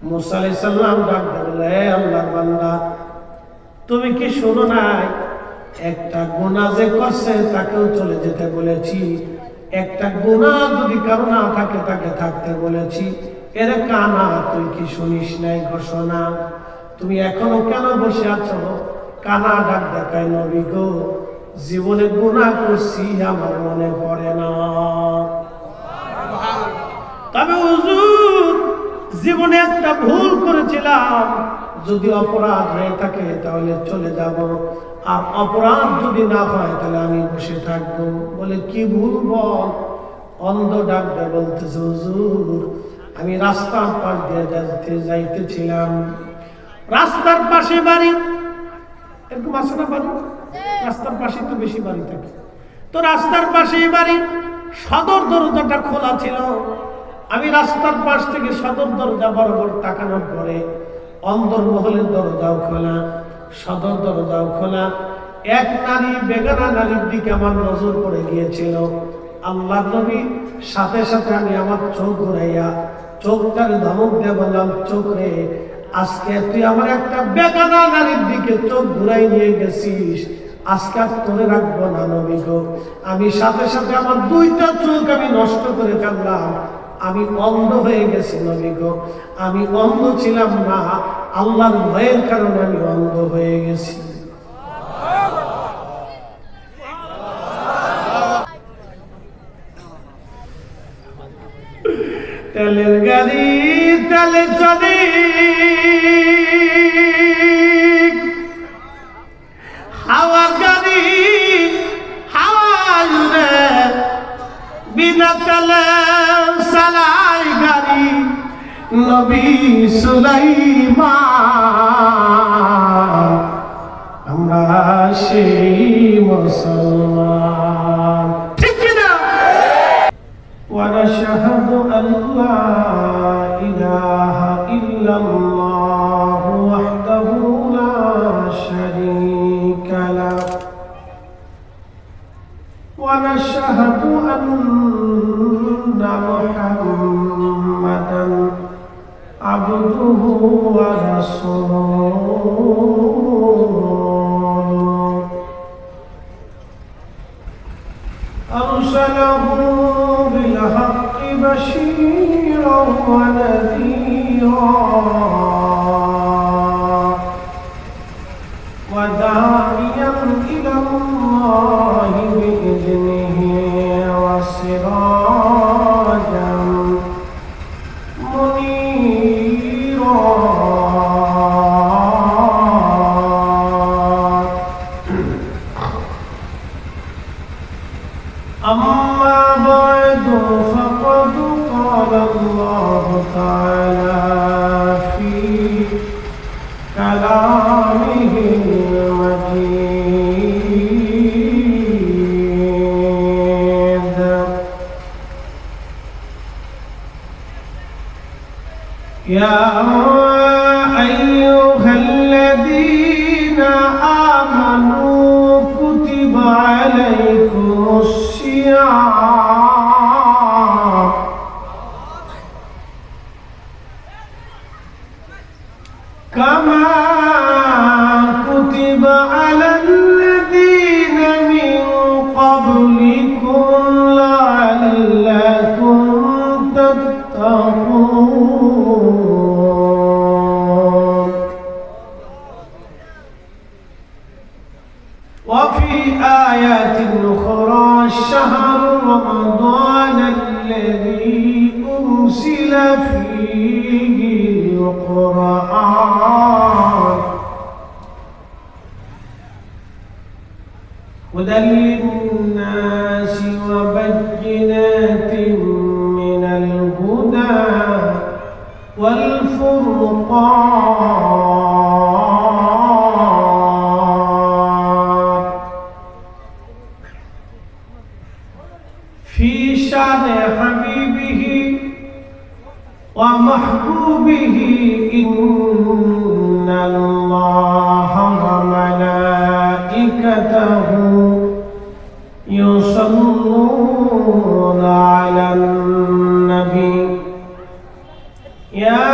মুসা আলাইহিস সালাম ডাক দিলেন, হে আল্লাহর বান্দা, তুমি কি শোনো নাই একটা গুনাহ যে করছে তাকেও চলে যেতে বলেছি, একটা গুনাহ যদি কারো না থাকে তাকে থাকতে বলেছি। এর কানা তুই কি শুনিস নাই ঘোষণা? তুমি এখনো কেন বসে আছো? কানা ডাক দেখায়, নবী গো, জীবনে গুনাহ করছি আমার মনে পড়ে না, তবে হুজুর জীবনে একটা ভুল করেছিলাম, যদি অপরাধ হয়ে থাকে তাহলে চলে যাব, আর অপরাধ যদি না হয় তাহলে আমি বসে থাকবো। বলে কি ভুল বল? অন্ধ ডাক দিয়ে বলতেছে, হুজুর আমি রাস্তার পাশ দিয়ে যাইতেছিলাম, রাস্তার পাশে বাড়ি, এরকম আছে না বাড়ি, রাস্তার পাশে তো বেশি বাড়ি থাকে, তো রাস্তার পাশেই বাড়ি, সদর দরজাটা খোলা ছিল। আমি রাস্তার পাশ থেকে সদর দরজা বরাবর তাকানোর পরে অন্দরমহলের দরজাও খোলা, সদর দরজাও খোলা। এক নারী বেগানা নারীর দিকে আমার নজর পড়ে গিয়েছিল। আল্লাহ নবী সাথে সাথে আমি আমার চোখ ঘুরাইয়া চোখটাকে ধমক দিয়ে বললাম, চোখ রে, আজকে তুই আমার একটা বেগানা নারীর দিকে চোখ ঘুরাই নিয়ে গেছিস, আজকে আর তোরে রাখবো না নবী গো। আমি সাথে সাথে আমার দুইটা চোখ আমি নষ্ট করে ফেললাম, আমি অন্ধ হয়ে গেছি নবী গো। আমি অন্ধ ছিলাম না, আল্লাহর ভয়ের কারণে আমি অন্ধ হয়ে গেছি। তেলের গাড়ি তেলে চলে, হাওয়ার গাড়ি হাওয়ায় উড়ে, বিনা তেলে চালাই গাড়ি নবী সুলাইমান, আমরা সেই মুসলমান, ঠিক কিনা? ونشهد أن لا إله إلا الله وحده لا شريك له ونشهد أن محمدا عبده ورسوله أرسله بالحق بشيرا ونذيرا وداعيا إلى الله بإذنه وسراجا منيرا. أما بعد فقد قال الله تعالى في كلامه المجيد: يا أيها الذين آمنوا كتب عليكم الصيام كما كتب على الذين من قبلكم لعلكم تتقون. وفي آيات أخرى: شهر رمضان الذي أنزل فيه القرآن هدى للناس وبينات من الهدى والفرقان في شان حبيبه ومحبوبه إن الله وملائكته يصلون على النبي يا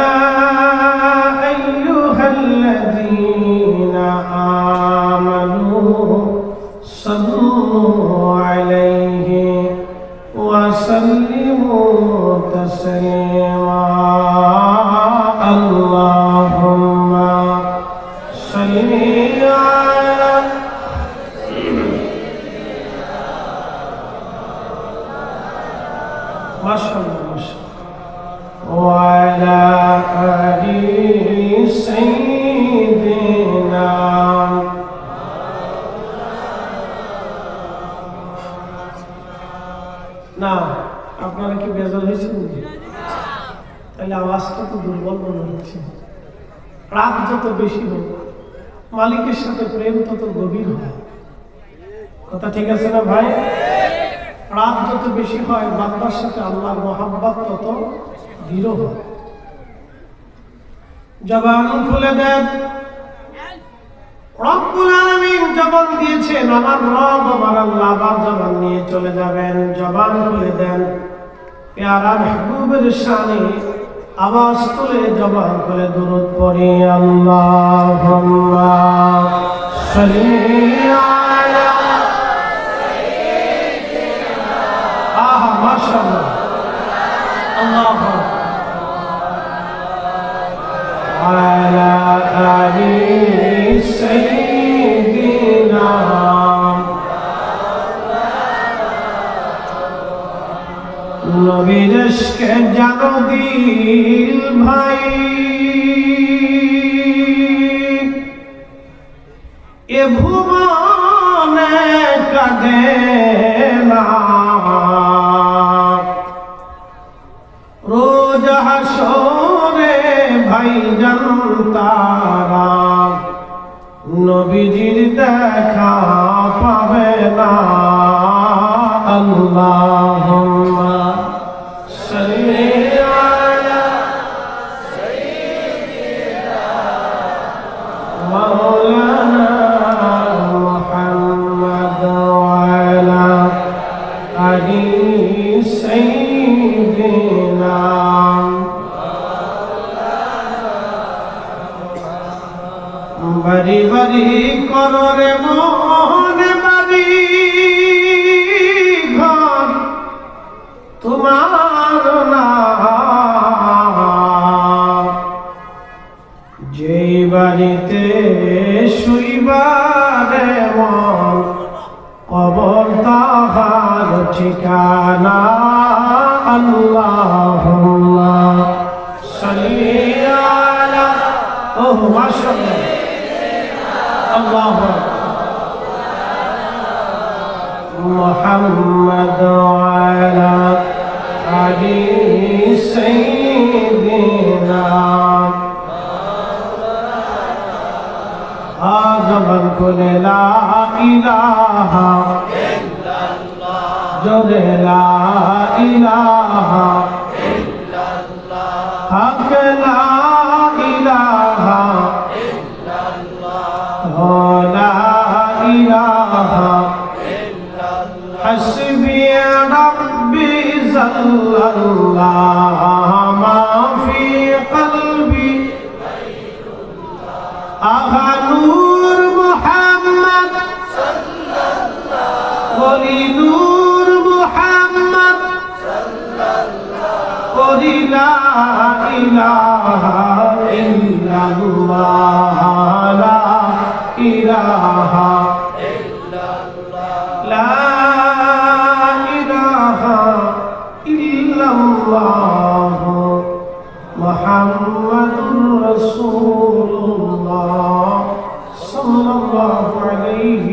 الذين آمنوا صلوا عليه وسلموا تسليما اللهم صل على ما شاء الله وعلى آل سيدنا না আপনারা কি বেজার হয়েছেন? তাহলে আওয়াজটা তো দুর্বল মনে হচ্ছে। রাত যত বেশি হোক মালিকের সাথে প্রেম তত গভীর হয়। কথা ঠিক আছে না ভাই? রাত যত বেশি হয় বান্দার সাথে আল্লাহর মহাব্বত তত দৃঢ় হয়। জবান খুলে দেন। রব্বুল আলামিন জবান দিয়েছেন, আমার রব আমার আল্লাহ আবার জবান নিয়ে চলে যাবেন। জবান খুলে দেন। পেয়ারা মেহবুবের শানে আওয়াজ তুলে জবান খুলে দুরূদ পড়ি। আল্লাহুম্মা সাল্লি আলা সাইয়্যিদিনা আহা মাশাআল্লাহ আল্লাহু আলা আলি সাইয়্যিদিনা নবীর ইশকে জানো দিল ভাই, এ ভুবনে কাঁদে না, রোজ হাসরে ভাইজান তারা নবীজির দেখা পাবে না। আল্লাহুম্মা সাল্লি আলা সাইয়্যিদিনা মাওলানা মুহাম্মদ ওয়া আলা আলি সাইয়্যিদিনা বাড়ি বাড়ি কররে মনে বাড়ি ঘর তোমার না, যেই বাড়িতে শুইবারে মন কবর তাহার ঠিকানা। আল্লাহুম্মা সাল্লি আলা ওহ মাশাআল্লাহ আল্লাহু মুহাম্মদ ওয়া আলা আলি সাইয়্যিদিনা আযমান কুলে লা ইলাহা ইল্লাল্লাহ জোরে লা ইলাহা ইল্লাল্লাহ হক লা ইলাহা لا إله إلا الله حسبي ربي جل الله ما في قلبي غير الله نور محمد صلى الله ولي نور محمد صلى الله ولي لا إله إلا الله لا إله إلا الله لا إله إلا الله محمد رسول الله صلى الله عليه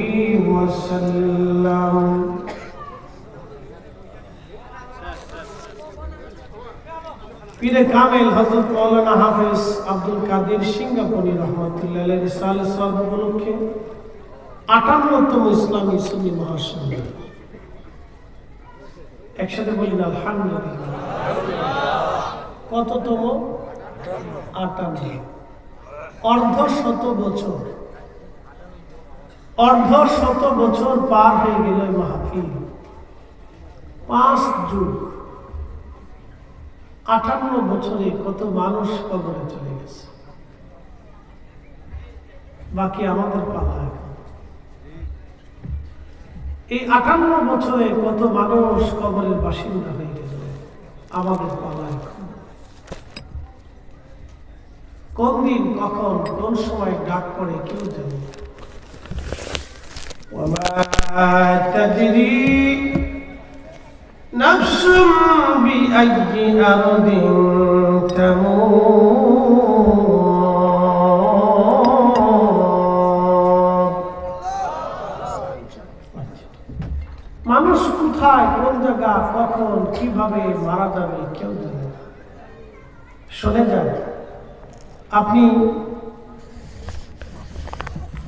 وسلم পীরে কামেল হযরত মাওলানা হাফেজ আব্দুল কাদের সিঙ্গাপুরী রাহমাতুল্লাহ আলাইহি রিসালাত সওয়াব উপলক্ষে 58তম ইসলামী সুন্নি মহাসম্মেলন। একসাথে বলেন আলহামদুলিল্লাহ। কততম? 58। অর্ধশত বছর পার হয়ে গেল মাহফিল। 5 যুগ 58 বছরে কত মানুষ কবরে চলে গেছে। বাকি আমাদের পালা এখন। এই 58 বছরে কত মানুষ কবরের বাসিন্দা হয়ে গেল, আমাদের পালা এখন। কোন দিন কখন কোন সময় ডাক পড়ে কেউ জানে না। وما تدري نفس بأي أرض تموت। মানুষ কোথায় কোন জায়গা কখন কিভাবে মারা যাবে কেউ জানে না। শুনে যান, আপনি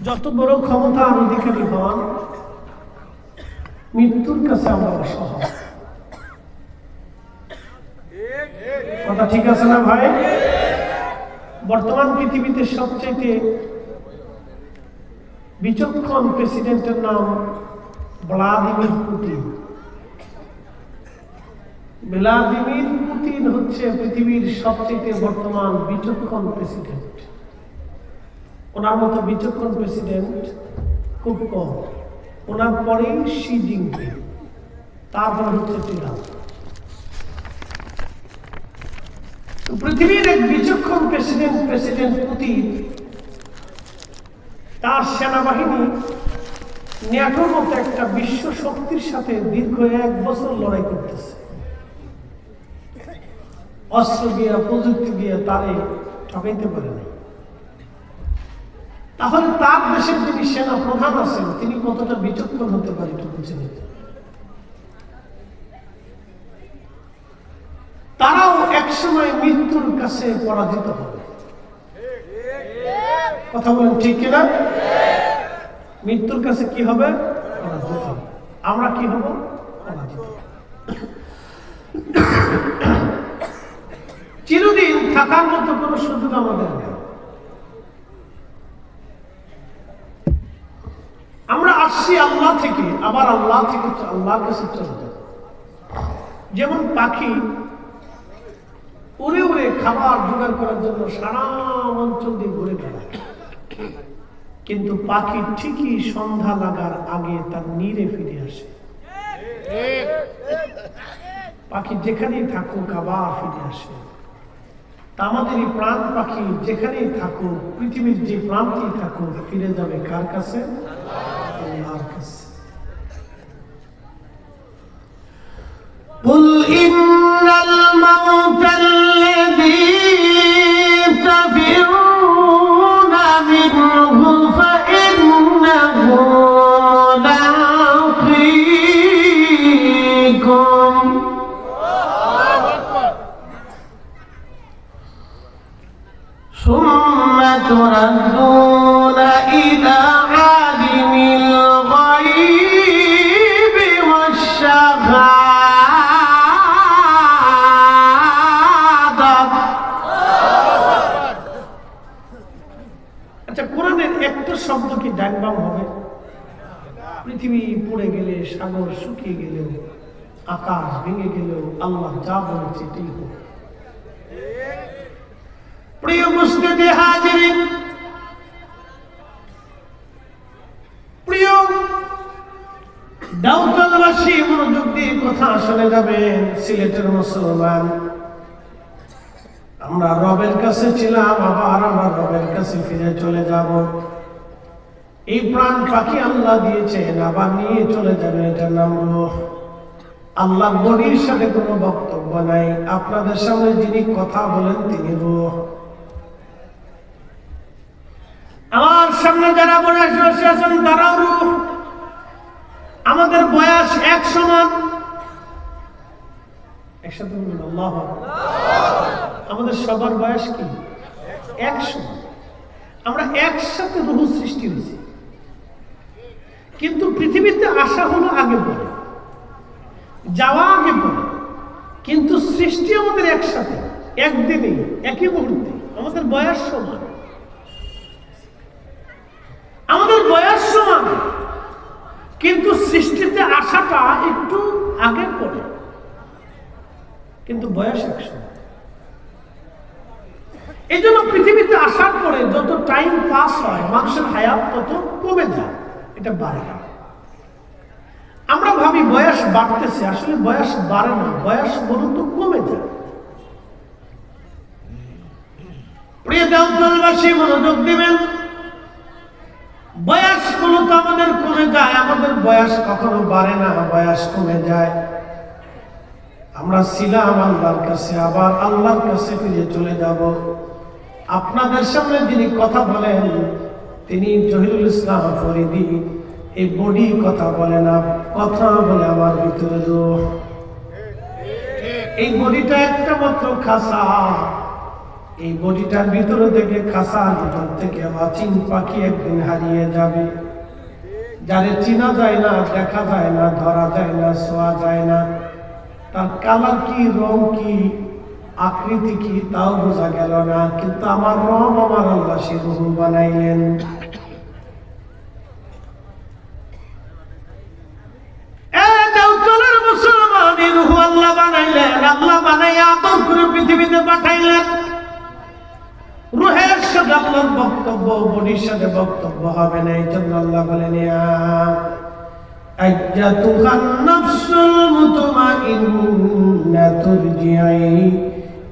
যত বড় ক্ষমতার অধিকারী হন, মৃত্যুর কাছে আমরা অসহায়। কথা ঠিক আছে না ভাই? বর্তমান পৃথিবীতে সবচেয়ে বিচক্ষণ প্রেসিডেন্টের নাম ভ্লাদিমির পুতিন। ভ্লাদিমির পুতিন হচ্ছে পৃথিবীর সবচেয়ে বর্তমান বিচক্ষণ প্রেসিডেন্ট। ওনার মতো বিচক্ষণ প্রেসিডেন্ট খুব কম। ওনার পরেই শি জিনপিং, তারপরে হচ্ছে ট্রাম্প। পৃথিবীর এক বিচক্ষণ প্রেসিডেন্ট পুতিন তার সেনাবাহিনী ন্যাটোর মতো একটা বিশ্ব শক্তির সাথে দীর্ঘ 1 বছর লড়াই করতেছে। অস্ত্র দিয়ে প্রযুক্তি দিয়ে তারে ঠকাইতে পারে না। তাহলে তার দেশের যিনি সেনা প্রধান আছেন তিনি কতটা বিচক্ষণ হতে পারে একটু বুঝে নিতে। তারাও একসময় মৃত্যুর কাছে পরাজিত হবে। কথা বলেন ঠিক কিনা? মৃত্যুর কাছে কি হবে? পরাজিত হবে। আমরা কি হব? পরাজিত। চিরদিন থাকার মতো কোনো সুযোগ আমাদের নেই। আমরা আসছি আল্লাহ থেকে, আবার আল্লাহ থেকে আল্লাহর কাছে চলে যাব। যেমন পাখি উড়ে উড়ে খাবার জোগাড় করার জন্য সারা অঞ্চল দিয়ে ঘুরে বেড়ায়, কিন্তু পাখি ঠিকই সন্ধ্যা লাগার আগে তার নীড়ে ফিরে আসে। পাখি যেখানেই থাকুক আবার ফিরে আসে। তা আমাদের এই প্রাণ পাখি যেখানেই থাকুক, পৃথিবীর যে প্রান্তেই থাকুক, ফিরে যাবে কার কাছে? আল্লাহর কাছে। قل إن الموت الذي تفرون منه فإنه لاقيكم ثم تردون إلى عالم الغيب والشهادة। আচ্ছা, কোরআনের একটা শব্দ কি ডাকবাম হবে? পৃথিবী পড়ে গেলে, সাগর শুকিয়ে গেলেও, আকাশ ভেঙে গেলেও আল্লাহ যা বলেছে এটাই হোক। প্রিয় মুস্তাদি হাজিরিন, প্রিয় দাউদবাসী, মনোযোগ দিয়ে কথা শুনে যাবেন। সিলেটের মুসলমান, আমরা রবের কাছে ছিলাম, আবার আমরা রবের কাছে ফিরে চলে যাব। এই প্রাণ পাখি আল্লাহ দিয়েছেন, আবার নিয়ে চলে যাবেন, এটার নাম রূহ। আল্লাহ বডির সাথে কোনো বক্তব্য নাই। আপনাদের সামনে যিনি কথা বলেন তিনি রূহ। আমার সামনে যারা বসে আছেন তারাও রূহ। আমাদের বয়স এক সমান। একসাথে বলুন আল্লাহু আকবার। আমাদের সবার বয়স কি? এক সমান। আমরা একসাথে রূহ সৃষ্টি হয়েছি, কিন্তু পৃথিবীতে আসা হলো আগে পরে, যাওয়া আগে পরে, কিন্তু সৃষ্টি আমাদের একসাথে, একদিনে, একই মুহূর্তে। আমাদের বয়স সমান, আমাদের বয়স সমান, কিন্তু সৃষ্টিতে আসাটা একটু আগে পরে, কিন্তু বয়স একসমান। এই জন্য পৃথিবীতে আসার পরে যত টাইম পাস হয় মানুষের হায়াত তত কমে যায়, এটা বাড়ে না। আমরা ভাবি বয়স বাড়তেছে, আসলে বয়স বাড়ে না, বয়স মূলত কমে যায়। প্রিয় দেওতলবাসী মনোযোগ দিবেন, বয়স মূলত আমাদের কমে যায়, আমাদের বয়স কখনো বাড়ে না, বয়স কমে যায়। আমরা ছিলাম আল্লাহর কাছে, আবার আল্লাহর কাছে ফিরে চলে যাব। আপনাদের সামনে যিনি কথা বলেন তিনি জহিরুল ইসলাম ফরিদি। এই বডি কথা বলে না, কথা বলে আমার ভিতরে রূহ। এই বডিটা একটা মাত্র খাসা, এই বডিটার ভিতরে থেকে খাসার ভিতর থেকে অচিন পাখি একদিন হারিয়ে যাবে, যারে চিনা যায় না, দেখা যায় না, ধরা যায় না, ছোঁয়া যায় না, তার কালার কি, রং কি, আকৃতি কি তাও বোঝা গেল না, কিন্তু আমার রব আমার আল্লাহ সে রূহ বানাইলেন। আল্লাহ বানাইলেন, আল্লাহ বানাইয়া আদর করে পৃথিবীতে পাঠাইলেন। রূহের সাথে আল্লাহর বক্তব্য, বডির সাথে বক্তব্য হবে না। এই জন্য আল্লাহ বলেন ইয়া আইয়াতুহান নাফসুল মুতমাইন্না তুরজিই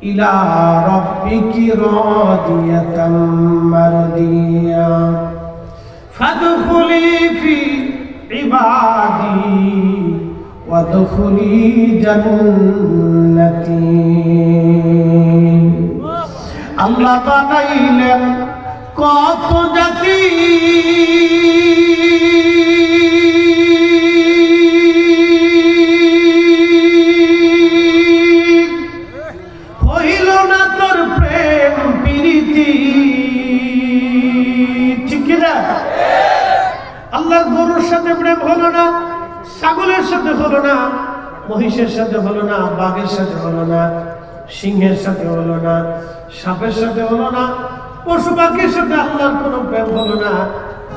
ইলা রাব্বিকি রাদিয়াতাম মারদিয়া ফাদখুলি ফি ইবাদি ওয়াদখুলি জান্নাতি। আল্লাহ বানাইলেন কত জাতি, হইল না তোর প্রেম প্রীতি, ঠিক না? আল্লাহর গরুর সাথে প্রেম হলো না, ছাগলের সাথে হলো না, মহিষের সাথে হলো না, বাঘের সাথে হলো না, সিংহের সাথে হলো না, সাপের সাথে হলো না, পশু পাখির সাথে আল্লাহর কোনো প্রেম হলো না।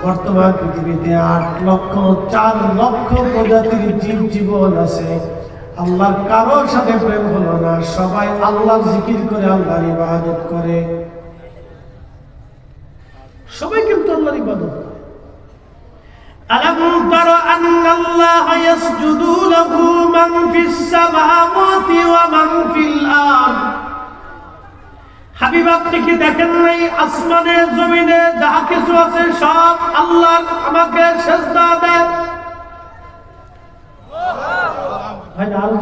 বর্তমান পৃথিবীতে 8,04,00,000 প্রজাতির জীব জীবন আছে, আল্লাহর কারোর সাথে প্রেম হলো না। সবাই আল্লাহর জিকির করে, আল্লাহর ইবাদত করে, সবাই কিন্তু আল্লাহর ইবাদত করে। ألم تر أن الله يسجد له من في السماوات ومن في الأرض। হাবিব আপনি কি দেখেন নাই আসমানে জমিনে যা কিছু আছে সব আল্লাহ আমাকে সিজদা দেয়? ভাই আরো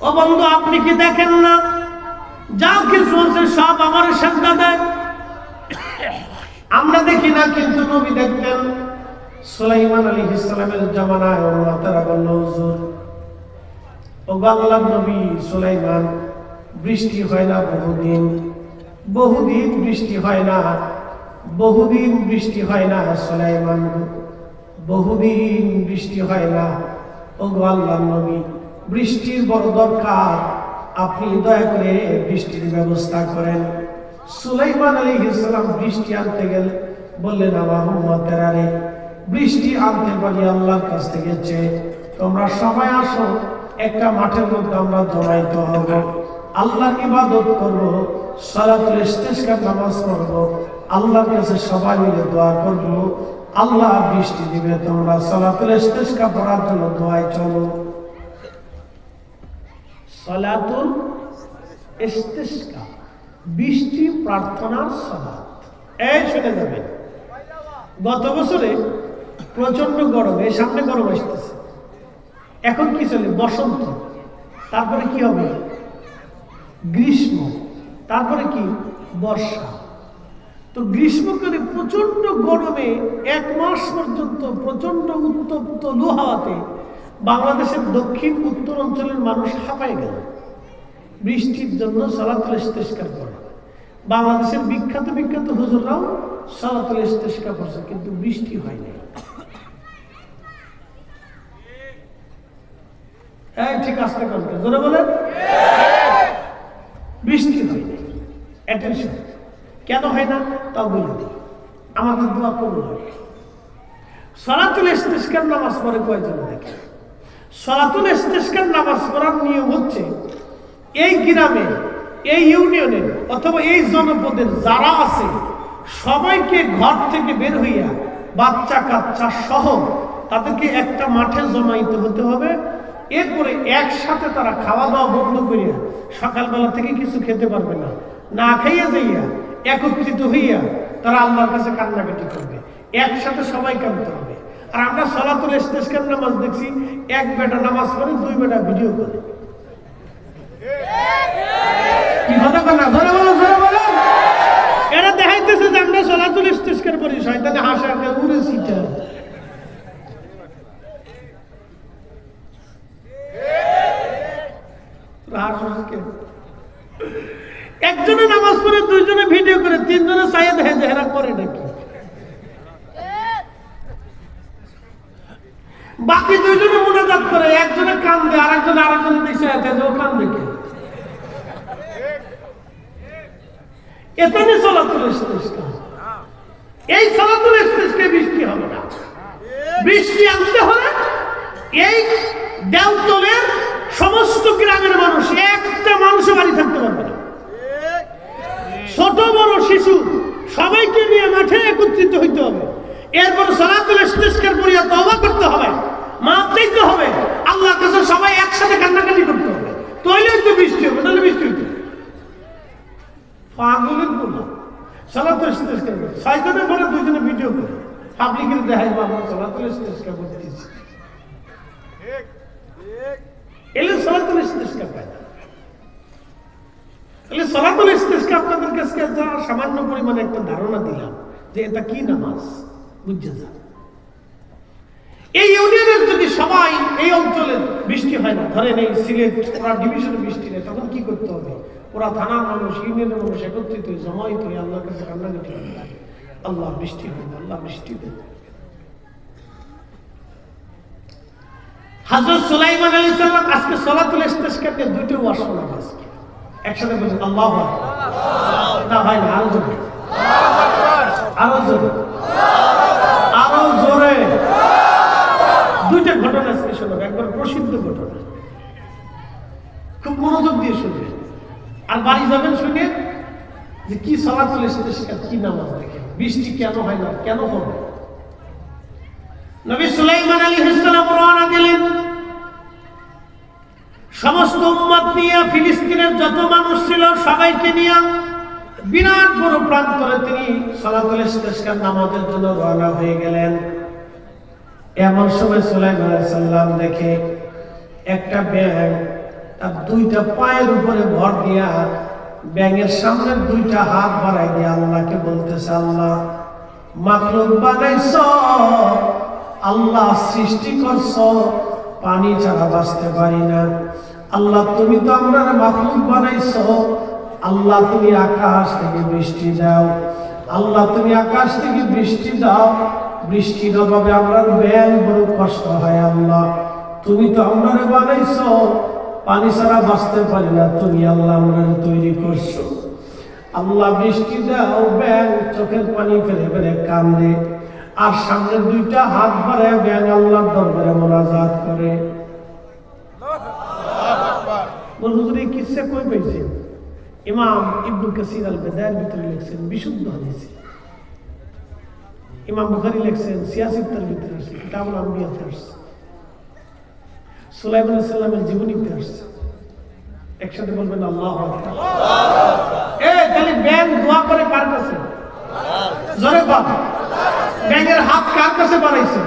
ও বন্ধু, আপনি কি দেখেন না যা কিছু আছে সব আমার সিজদা দেয়? আমরা দেখি না, কিন্তু নবী দেখতেন। সুলাইমান আলাইহিস সালামের জামানায় উম্মতেরা বলল হুজুর, ও আল্লাহর নবী সুলাইমান, বৃষ্টি হয় না বহুদিন, বহুদিন বৃষ্টি হয় না, বহুদিন বৃষ্টি হয় না সুলাইমান, বহুদিন বৃষ্টি হয় না। ও আল্লাহর নবী, বৃষ্টির বড় দরকার, আপনি দয়া করে বৃষ্টির ব্যবস্থা করেন। সুলাইমান আলাইহিস সালাম বৃষ্টি আনতে গেলে বললেন, আমার উম্মতেরা রে, বৃষ্টি আনতে পারি আল্লাহর কাছ থেকে চেয়ে, তোমরা সবাই আসো, একটা মাঠের মধ্যে আমরা জমাইত হব, আল্লাহর ইবাদত করব, সালাতুল ইস্তিসকা নামাজ পড়ব, আল্লাহর কাছে সবাই মিলে দোয়া করব, আল্লাহ বৃষ্টি দিবে, তোমরা সালাতুল ইস্তিসকা পড়ার জন্য দোয়ায় চলো। সালাতুল ইস্তিসকা বৃষ্টি প্রার্থনার সালাত। এই শুনে যাবেন, গত বছরে প্রচন্ড গরম, এই সামনে গরম আসতেছে, এখন কি চলে? বসন্ত, তারপরে কি হবে? গ্রীষ্ম, তারপরে কি? বর্ষা। তো গ্রীষ্মকালে প্রচন্ড গরমে 1 মাস পর্যন্ত প্রচন্ড উত্তপ্ত লু হাওয়াতে বাংলাদেশের দক্ষিণ উত্তর অঞ্চলের মানুষ হাঁপায় গেল বৃষ্টির জন্য সালাতুল ইস্তিসকা করে। বাংলাদেশের বিখ্যাত বিখ্যাত হুজুররাও সালাতুল ইস্তিসকা করছে, কিন্তু বৃষ্টি হয় নাই। এই ঠিক আস্তে করতে জোরে বলেন, বৃষ্টি হয় নাই। অ্যাটেনশন, কেন হয় না তাও বলে দিই, আমাদের দোয়া কবুল হয়। সালাতুল ইস্তিসকার নামাজ পড়ে কয়জন দেখে? সালাতুল ইস্তিসকার নামাজ পড়ার নিয়ম হচ্ছে, এই গ্রামে এই ইউনিয়নের অথবা এই জনপদের যারা আছে সবাইকে ঘর থেকে বের হইয়া বাচ্চা কাচ্চা সহ তাদেরকে একটা মাঠে জমাইত হতে হবে। এরপরে একসাথে তারা খাওয়া দাওয়া বন্ধ করিয়া সকালবেলা থেকে কিছু খেতে পারবে না, না খাইয়া যাইয়া একত্রিত হইয়া তারা আল্লাহর কাছে কান্নাকাটি করবে, একসাথে সবাই কাঁদতে হবে। আর আমরা সলাতুল ইস্তিসকার নামাজ দেখছি, এক বেটা নামাজ পড়ে, দুই বেটা ভিডিও করে। কি কথা বলা, ধরে বলো, ধরে বলো। এরা দেখাইতেছে যে আমরা সলাতুল ইস্তিসকার করি, শয়তানে হাসে আমরা উড়ে সিটা। একজনে নামাজ পড়ে, দুইজনে ভিডিও করে, তিনজনে চাইয়ে দেখে যে এরা করে নাকি। বাকি দুইজনে মুনাজাত করে, একজনে কান দেয়, আরেকজনে দেখছে ও কান দেখে। এখানে সলাতুল ইস্তিসকা, এই সলাতুল ইস্তিসকায় বৃষ্টি হবে না। বৃষ্টি আনতে হলে এই দেওতলের সমস্ত গ্রামের মানুষ, একটা মানুষও বাড়ি থাকতে পারবে না। ছোট বড় শিশু সবাইকে নিয়ে মাঠে একত্রিত হইতে হবে। এরপর সলাতুল ইস্তিসকার পড়িয়া তওবা করতে হবে, মাফ চাইতে হবে, আল্লাহর কাছে সবাই একসাথে কান্নাকাটি করতে হবে। তাহলেই তো বৃষ্টি হবে, তাহলে বৃষ্টি হইতে পাগলের বলো। সলাতুল ইস্তিসকার করে ছয়জনে পরে দুইজনে ভিডিও করে পাবলিকের দেখাই আমরা সলাতুল ইস্তিসকার করতেছি। এলে সলাতুল ইস্তিসকা পায় না। তাহলে সলাতুল ইস্তিসকা আপনাদের কাছে সামান্য পরিমাণে একটা ধারণা দিলাম যে এটা কি নামাজ, বুঝছে যা। এই ইউনিয়নের যদি সবাই এই অঞ্চলের বৃষ্টি হয় না, ধরেন এই সিলেট ওরা ডিভিশনে বৃষ্টি নেই, তখন কি করতে হবে? ওরা থানার মানুষ, ইউনিয়নের মানুষ একত্রিত হয়ে জমায়েত হয়ে আল্লাহর কাছে কান্নাকাটি করতে হবে, আল্লাহ বৃষ্টি হবে, আল্লাহ বৃষ্টি দেবে। হযরত সুলাইমান আলাইহিস সালাম আজকে সলাতুল ইস্তিসকা নিয়ে দুইটা ওয়াজ শোনাবে আজকে একসাথে বলেন আল্লাহু আকবার। না ভাই না, আরো জোরে, আরো জোরে, আরো জোরে। দুইটা ঘটনা আজকে শোনাবে, একবার প্রসিদ্ধ ঘটনা, খুব মনোযোগ দিয়ে শুনবেন। আর বাড়ি যাবেন শুনে যে কি সলাতুল ইস্তিসকা, কি নামাজ, দেখেন বৃষ্টি কেন হয় না, কেন হবে। নবী সুলাইমান আলাইহিস সালাম রওনা দিলেন সমস্ত উম্মত নিয়ে, ফিলিস্তিনের যত মানুষ ছিল সবাইকে নিয়ে বিরাট বড় প্রান্তরে তিনি সলাতুল ইস্তিসকার নামাজের জন্য রওনা হয়ে গেলেন। এমন সময় সুলাইমান আলাইহিস সালাম দেখে একটা ব্যাঙ তার দুইটা পায়ের উপরে ভর দিয়া ব্যাঙের সামনে দুইটা হাত বাড়াই দিয়ে আল্লাহকে বলতেছে, আল্লাহ মাখলুক বানাইছ, আল্লাহ সৃষ্টি করছ, পানি ছাড়া বাঁচতে পারি না। আল্লাহ তুমি তো আমরা মাখলুক বানাইছ, আল্লাহ তুমি আকাশ থেকে বৃষ্টি দাও, আল্লাহ তুমি আকাশ থেকে বৃষ্টি দাও, বৃষ্টির অভাবে আমরা ব্যাঙ বড় কষ্ট হয়, আল্লাহ তুমি তো আমরা বানাইছ, পানি ছাড়া বাঁচতে পারি না, তুমি আল্লাহ আমরা তৈরি করছো, আল্লাহ বৃষ্টি দাও। ব্যাঙ চোখের পানি ফেলে ফেলে কান্দে, আর সামনে দুইটা হাত বাড়ায় ব্যাঙ আল্লাহর দরবারে মুনাজাত করে। বলুন এই কিসসা কই পাইছেন? ইমাম ইবনে কাসির আল বেদায়ের ভিতরে লিখছেন, বিশুদ্ধ হাদিসে। ইমাম বুখারী লিখছেন সিয়াসিত্তার ভিতরে আছে, কিতাবুল আম্বিয়াতে আছে, সুলাইমান আলাইহিস সালামের জীবনীতে আছে। একসাথে বলবেন আল্লাহু আকবার। তাহলে ব্যাঙ দোয়া করে কার কাছে? জোরে বল। ব্যাঙের হাত কার কাছে বাড়াইছে?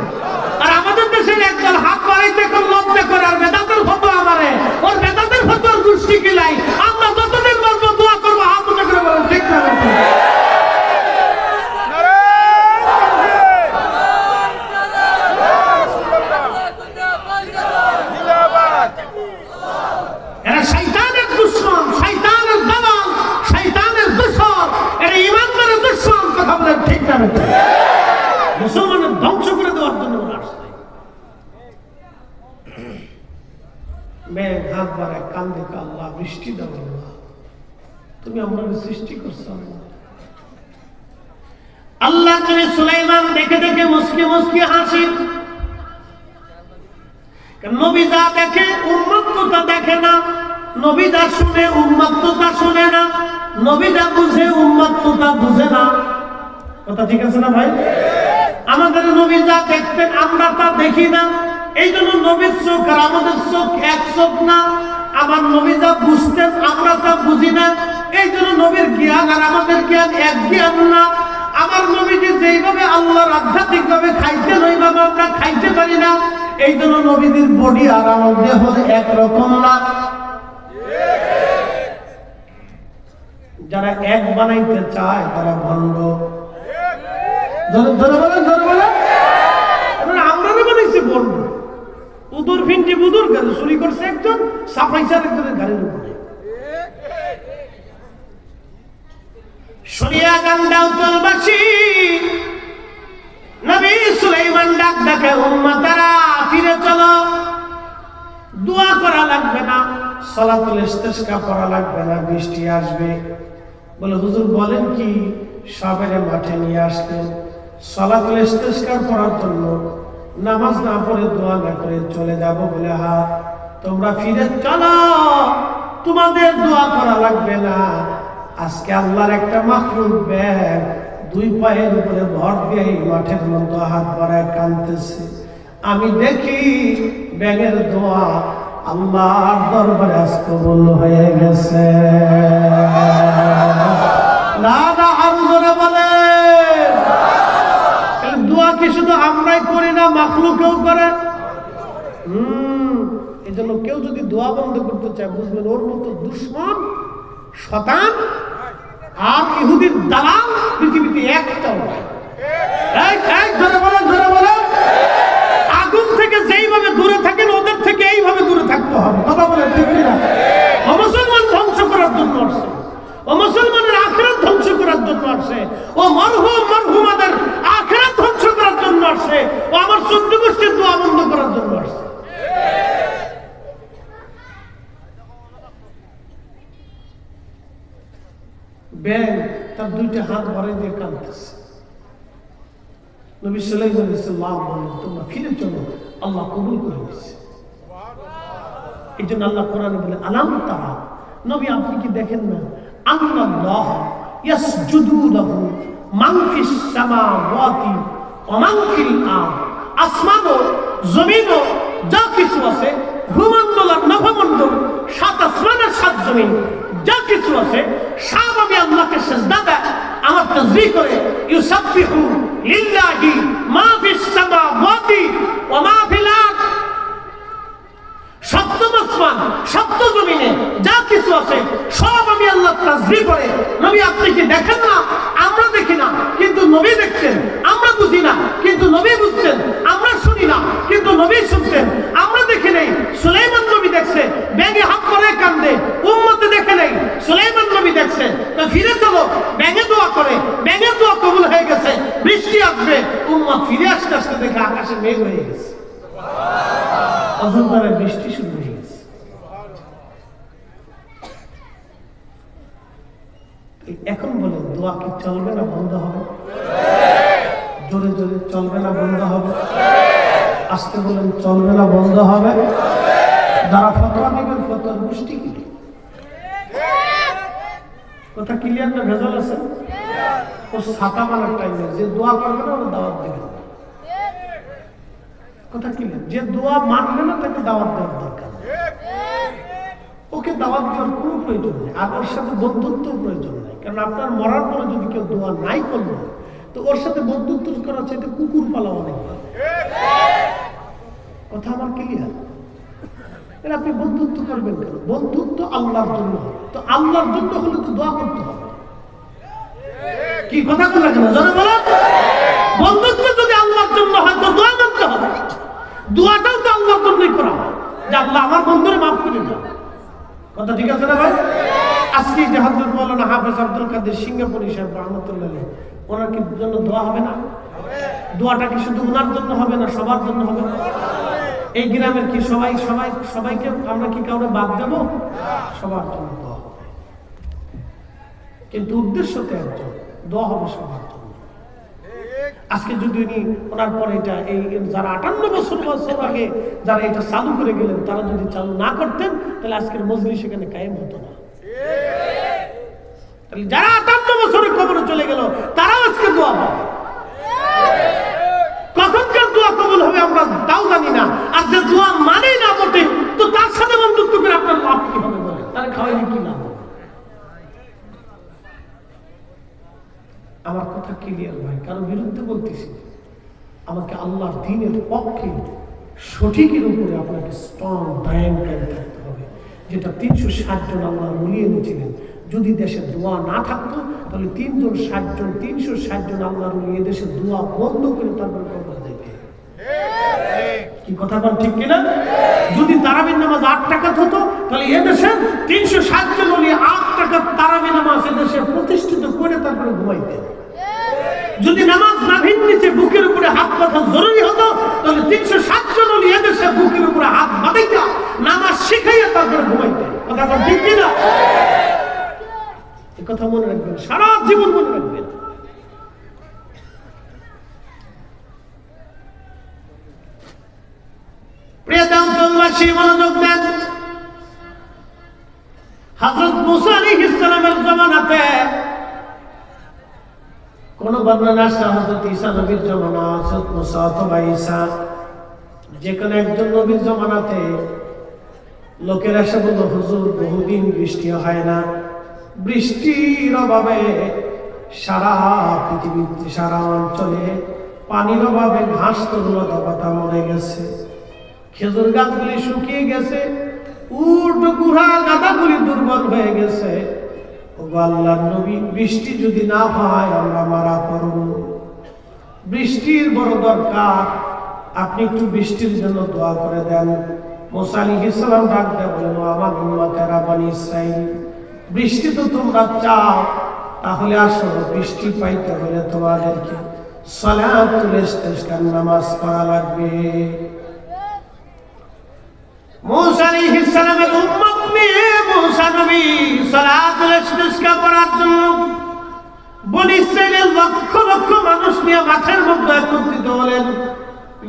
আর আমাদের দেশের একদল হাত বাড়াইতে কোন লজ্জা করে, আর বেদাতের ফতোয়া আমারে, ওর বেদাতের ফতোয়ার গোষ্ঠী কিলাই। আমরা যতদিন বলবো দোয়া করবো, হাত উঁচু করে বলবো ঠিক না। এরা শয়তানের দুশমন, শয়তানের দালাল, শয়তানের দোসর, এরা ঈমানদারের দুশমন। কথা বলে ঠিক না, মুসলমানের ধ্বংস করে দেওয়ার জন্য ওরা আসছে। মেঘ হাত বাড়ায় কান্দে, আল্লাহ বৃষ্টি দাও, আল্লাহ তুমি আমাদের সৃষ্টি করছো। আল্লাহ তুমি সুলাইমান দেখে দেখে মুস্কি মুস্কি হাসি। নবী যা দেখে উম্মত তো তা দেখে না। নবী যা শুনে উম্মত তো তা শুনে না, নবী যা বুঝে উম্মত তো তা বুঝে না। কথা ঠিক আছে না ভাই? আমাদের নবী যা দেখতেন আমরা তা দেখি না, এই জন্য নবীর চোখ আর আমাদের চোখ এক চোখ না। আমার নবী যা বুঝতেন আমরা তা বুঝি না, এই জন্য নবীর জ্ঞান আর আমাদের জ্ঞান এক জ্ঞান না। আমার নবীজি যেইভাবে আল্লাহর আধ্যাত্মিক ভাবে খাইতেন ওইভাবে আমরা খাইতে পারি না, এই জন্য নবীদের বডি আর আমার দেহ একরকম না। যারা এক বানাইতে চায় তারা ভণ্ড। আমরা বানাইছি ভণ্ড। উদুর ফিনটি বুদুর গাড়ি চুরি করছে একজন, সাফাইছে আরেকজনের গাড়ির উপরে। শুনিয়া গান্ডা উত্তরবাসী নবী সুলাইমান ডাক ডাকে, উম্মতারা ফিরে চলো, দোয়া করা লাগবে না, সালাতুল ইস্তিসকা পড়া লাগবে না, বৃষ্টি আসবে। বলে হুজুর বলেন কি? সবেরে মাঠে নিয়ে আসলেন সালাতুল ইস্তিসকা পড়ার জন্য, নামাজ না পড়ে দোয়া না করে চলে যাব। বলে হ্যাঁ, তোমরা ফিরে চলো, তোমাদের দোয়া করা লাগবে না। আজকে আল্লাহর একটা মাখলুক ব্যাগ দুই পায়ের উপরে ভর দিয়ে এই মাঠের মধ্যে হাত বাড়ায় কাঁদতেছে। আমি দেখি ব্যাগের দোয়া আল্লাহর দরবারে আজ কবুল হয়ে গেছে। দাদা আরো জোরে বলে, দোয়া কি শুধু আমরাই করি না, মাখলুকেও করে। এই জন্য কেউ যদি দোয়া বন্ধ করতে চায় বুঝবেন ওর মতো দুশ্মন, শতান আর ইহুদির দালাল পৃথিবীতে একটাও নাই। আগুন থেকে যেইভাবে দূরে থাকেন ওদের থেকে এইভাবে দূরে থাকতে হবে। কথা বলে ঠিক না? ও মুসলমান ধ্বংস করার জন্য আসছে, ও মুসলমানের আখিরাত ধ্বংস করার জন্য আসছে, ও মরহুম মরহুমাদের আখিরাত ধ্বংস করার জন্য আসছে, ও আমার চোদ্দ গোষ্ঠীর দোয়া বন্ধ করার জন্য আসছে। ব্যাং তার দুইটা হাত ভরে দিয়ে কাঁদতেছে। নবী সুলাইমান আলাইহিসসালাম বললেন, তোমরা ফিরে চলো, আল্লাহ কবুল করে নিয়েছে। এই জন্য আল্লাহ কোরআনে বলে, আলাম তারা, নবী আপনি কি দেখেন না, আল্লাহ ইয়াসজুদু লাহু মান ফিস সামাওয়াতি ওয়া মান ফিল আরদ, আসমান ও জমিন ও যা কিছু আছে, ভূমণ্ডল আর নভমণ্ডল, সাত আসমান আর সাত জমিন যা কিছু আছে, সব আমি আল্লাহকে সিজদা দেয়, আমার তাসবিহ করে। ইউসাব্বিহু লিল্লাহি মা ফিস সামাওয়াতি ওয়া মা ফিল আরদ, সপ্তম আসমান সপ্ত জমিনে যা কিছু আছে সব আমি আল্লাহ তাসবিহ করে। নবী আপনি কি দেখেন না? আমরা দেখি না কিন্তু নবী দেখছেন। আমরা বুঝি না কিন্তু নবী বুঝছেন। আমরা শুনি না কিন্তু নবী শুনছেন। আমরা দেখি নাই, সুলাইমান নবী দেখছে, ব্যাঙে হাত করে কান্দে, উম্মতে দেখে নাই, সুলাইমান নবী দেখছে। তো ফিরে চলো, ব্যাঙে দোয়া করে, ব্যাঙের দোয়া কবুল হয়ে গেছে, বৃষ্টি আসবে। উম্মত ফিরে আসতে আসতে দেখে আকাশে মেঘ হয়ে গেছে, অজন্তারে বৃষ্টি শুরু হয়ে গেছে। এখন বলেন দোয়া কি চলবে না বন্ধ হবে? জোরে জোরে চলবে না বন্ধ হবে? আস্তে বলেন চলবে না বন্ধ হবে? যারা ফতোয়া দিবেন ফতোয়ার গোষ্ঠী কি? কথা ক্লিয়ার না ভেজাল আছে? ও ছাতা মারার টাইমে যে দোয়া করবে না ওর দাওয়াত দিবেন। কথা ক্লিয়ার? যে দোয়া মানবে না তাকে দাওয়াত দেওয়ার দরকার, ওকে দাওয়াত দেওয়ার কোনো প্রয়োজন নেই। আর ওর সাথে বন্ধুত্ব প্রয়োজন নেই, কারণ আপনার মরার পরে যদি কেউ দোয়া নাই করলো তো ওর সাথে বন্ধুত্ব করার চাইতে কুকুর পালা অনেক ভালো। কথা আমার ক্লিয়ার? আপনি বন্ধুত্ব করবেন কেন? বন্ধুত্ব আল্লাহর জন্য, তো আল্লাহর জন্য হলে তো দোয়া করতে হবে। কি কথা বলে কেন জানো বলো? বন্ধুত্ব যদি আল্লাহর জন্য হয় তো দোয়া করতে হবে। দোয়াটাও তো আল্লাহর জন্যই করা হয় যে আল্লাহ আমার বন্ধুরে মাফ করে দাও। কথা ঠিক আছে না ভাই? আজকে যে হযরত মাওলানা হাফেজ আব্দুল কাদের সিঙ্গাপুরি সাহেব রাহমাতুল্লাহ আলাইহি, ওনার কি জন্য দোয়া হবে না? দোয়াটা কি শুধু ওনার জন্য হবে না, সবার জন্য হবে না? এই গ্রামের কি সবাইকে আমরা কি কাউকে বাদ দেব? সবার জন্য দোয়া হবে, কিন্তু উদ্দেশ্য তো একজন, দোয়া হবে সবার জন্য। আজকে যদি উনি ওনার পরে এটা এই যারা 58 বছর আগে যারা এটা চালু করে গেলেন তারা যদি চালু না করতেন তাহলে আজকের মজলিস সেখানে কায়েম হতো না। তাহলে যারা 58 বছরের কবরে চলে গেল তারাও আজকে দোয়া পাবে। কখনকার দোয়া কবুল হবে আমরা তাও জানি না। আর যে দোয়া মানে না বটে তো তার সাথে বন্ধুত্ব করে আপনার লাভ কি হবে বলে, তারা খাওয়াইলে কি লাভ হবে? আমার কথা ক্লিয়ার ভাই, কারো বিরুদ্ধে বলতেছি। আমাকে আল্লাহর দ্বীনের পক্ষে সঠিকের উপরে আপনাকে স্ট্রং দায়নকারী থাকতে হবে, যেটা 360 জন আল্লাহ বলিয়ে নিয়েছিলেন। যদি দেশে দোয়া না থাকতো তাহলে 360 জন আল্লাহর ওলি দেশে দোয়া বন্ধ করে তারপরে কবরে যাইতে। কি কথা বল ঠিক কিনা? যদি তারাবির নামাজ 8 টাকা হতো তাহলে এদেশে 360 জন ওলি 8 টাকা তারাবি নামাজ এদেশে প্রতিষ্ঠিত করে তারপরে ঘুমাইতেন। যদি নামাজ নাভির নিচে বুকের উপরে হাত বাঁধা জরুরি হতো তাহলে 360 জন ওলি এদেশে বুকের উপরে হাত বাঁধাইয়া নামাজ শিখাইয়া তারপরে ঘুমাইতেন। কথা বল ঠিক কিনা? কথা মনে রাখবেন, সারা জীবন মনে রাখবেন। প্রিয় দাউদবাসী মনোযোগ দেন। হযরত মুসা আলাইহিস সালামের জামানাতে কোন বর্ণনা আসছে হযরত ঈসা নবীর জামানা, হযরত মুসা অথবা ঈসা, যে কোনো একজন নবীর জামানাতে লোকেরা এসে বলল, হুজুর বহুদিন বৃষ্টি হয় না, বৃষ্টির অভাবে সারা পৃথিবীতে সারা অঞ্চলে পানির অভাবে ঘাস তরুলতা পাতা মরে গেছে, খেজুর গাছগুলি শুকিয়ে গেছে, উট গুড়া গাদাগুলি দুর্বল হয়ে গেছে। ও আল্লাহর নবী, বৃষ্টি যদি না হয় আমরা মারা পড়ব, বৃষ্টির বড় দরকার, আপনি একটু বৃষ্টির জন্য দোয়া করে দেন। মুসা আলাইহিস সালাম ডাক দেয়া বলেন, আমার উম্মতেরা বনি ইসরাইল, বৃষ্টি তো তোমরা চাও, তাহলে আসো বৃষ্টি পাইতে হলে তোমাদেরকে সালাতুল ইস্তিসকার নামাজ পড়া লাগবে। মুসা আলাইহিস সালামের উম্মত নিয়ে মুসা নবী সালাতুল ইস্তিসকা পড়ার জন্য বনি ইসরাইলের লক্ষ লক্ষ মানুষ নিয়ে মাঠের মধ্যে একত্রিত হলেন।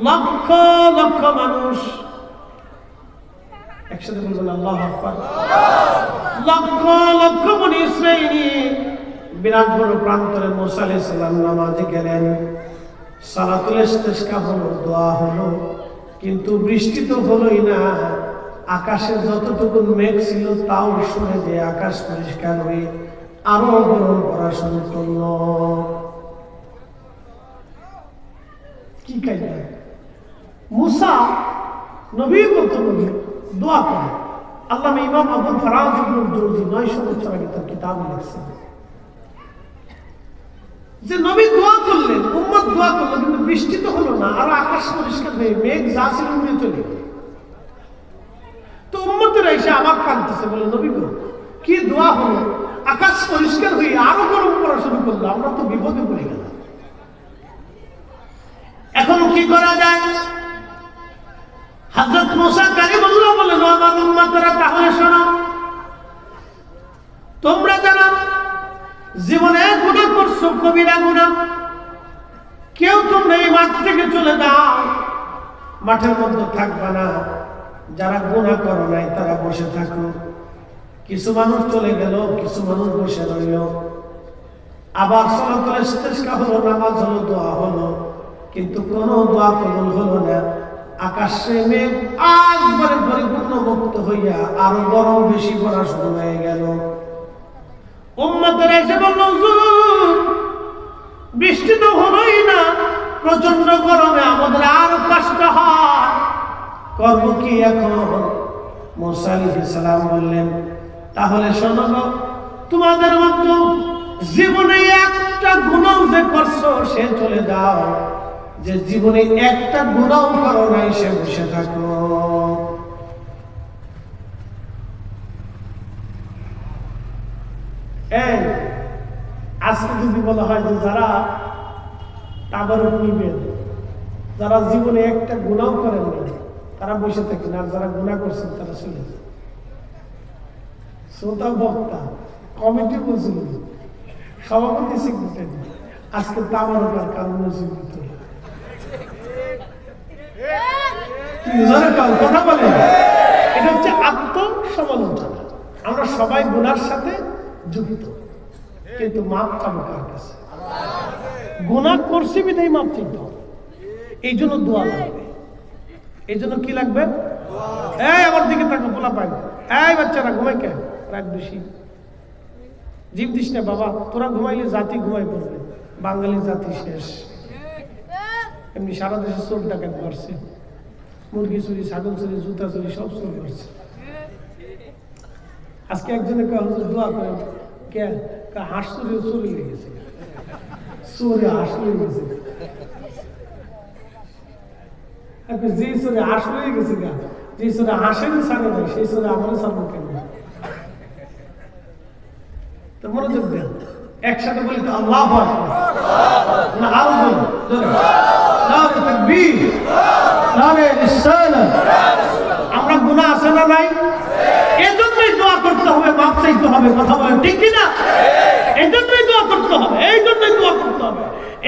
লক্ষ লক্ষ মানুষ, একসাথে বলবেন আল্লাহু আকবার। লক্ষ লক্ষ বনি ইসরাইলি বিরাট বড় প্রান্তরে মুসা আলাইহিস সালাম নামাজে গেলেন। সালাতুল ইস্তিসকা হলো, দোয়া হলো, কিন্তু বৃষ্টি তো হলোই না। আকাশে যতটুকু মেঘ ছিল তাও সরে যে আকাশ পরিষ্কার হয়ে আরো গরম পড়া শুরু করলো। কি কাইদা? মুসা নবী বলতে বলে দোয়া করে। আল্লামা ইমাম আবুল ফারাজ ইবনুল জৌজি 900 বছর আগে তার কিতাবে লিখছেন যে নবী দোয়া করলেন, উম্মত দোয়া করলো, কিন্তু বৃষ্টি তো হলো না, আর আকাশ পরিষ্কার হয়ে মেঘ যা ছিল উড়ে চলে গেল। তো উম্মতেরা এসে আবার কাঁদতেছে, বলে নবী গো কি দোয়া হলো, আকাশ পরিষ্কার হয়ে আরো গরম পড়া শুরু করলো, আমরা তো বিপদে পড়ে গেলাম, এখন কি করা যায়? হযরত মুসা কালিমুল্লাহ বললেন, আমার উম্মতরা তাহলে শোনো, তোমরা যারা জীবনে গুনাহ করছো, কবিরা গুনাহ, কেউ তোমরা এই মাঠ থেকে চলে যাও, মাঠের মধ্যে থাকবা না। যারা গুনাহ করো নাই তারা বসে থাকো। কিছু মানুষ চলে গেল, কিছু মানুষ বসে রইল। আবার সালাতুল ইস্তিসকা হলো, নামাজ হলো, দোয়া হলো, কিন্তু কোনো দোয়া কবুল হলো না। আকাশে মেঘ একবারে পরিপূর্ণ মুক্ত হইয়া আরো গরম বেশি পড়া শুরু হয়ে গেল। উম্মতেরা এসে বলল, হুজুর বৃষ্টি তো হলোই না, প্রচন্ড গরমে আমাদের আরো কষ্ট হয়, করব কি এখন? মুসা আলাইহিস সালাম বললেন, তাহলে শোনো, তোমাদের মতো জীবনে একটা গুনাহ যে করছো সে চলে যাও, যে জীবনে একটা গুনাহ করো নাই সে বসে থাকো। এই আজকে যদি বলা হয় যে যারা তাবারুক নিবেন, যারা জীবনে একটা গুনাহ করেন না তারা বসে থাকেন, আর যারা গুনাহ করছেন তারা চলে যায়। শ্রোতা বক্তা, কমিটি বুঝুন, সভাপতি, সেক্রেটারি, আজকে তো আমার উপর কারণ কথা বলে, এটা হচ্ছে আত্মসমালোচনা। আমরা সবাই গুনার সাথে যুক্ত, কিন্তু মাপ চাবো কার কাছে? গুনাহ করছি বিধায় মাপ চাইতে হবে। এই জন্য দোয়া লাগবে। এই জন্য কি লাগবে? এই আমার দিকে তাকে বলা পাই, এই বাচ্চারা ঘুমাই কেন রাত বেশি? জীব দিস না বাবা, তোরা ঘুমাইলে জাতি ঘুমাই পড়বে। বাঙালি জাতি শেষ। এমনি সারা দেশে চোর ডাকাত মারছে, মুরগি চুরি, ছাগল চুরি, জুতা চুরি, সব চুরি করছে। আজকে একজনে দোয়া করে, কে হাঁস চুরি চুরি লেগেছে, চোরে হাঁস লেগে গেছে। যে চোরে হাঁস লেগে গেছে গা, যে চোরে হাঁসের ছাড়ে নাই, সেই চোরে আমারও ছাড়বো কেন? তো মনোযোগ দেন, একসাথে বলি তো আল্লাহু আকবার, না আরো জোরে, নারে তাকবীর, নারে রিসালাত। আমরা গুনাহ আছে না নাই? এজন্যই দোয়া করতে হবে, মাপ চাইতে হবে। কথা বলেন ঠিক কি না? এজন্যই দোয়া করতে হবে, এই জন্যই দোয়া করতে হবে,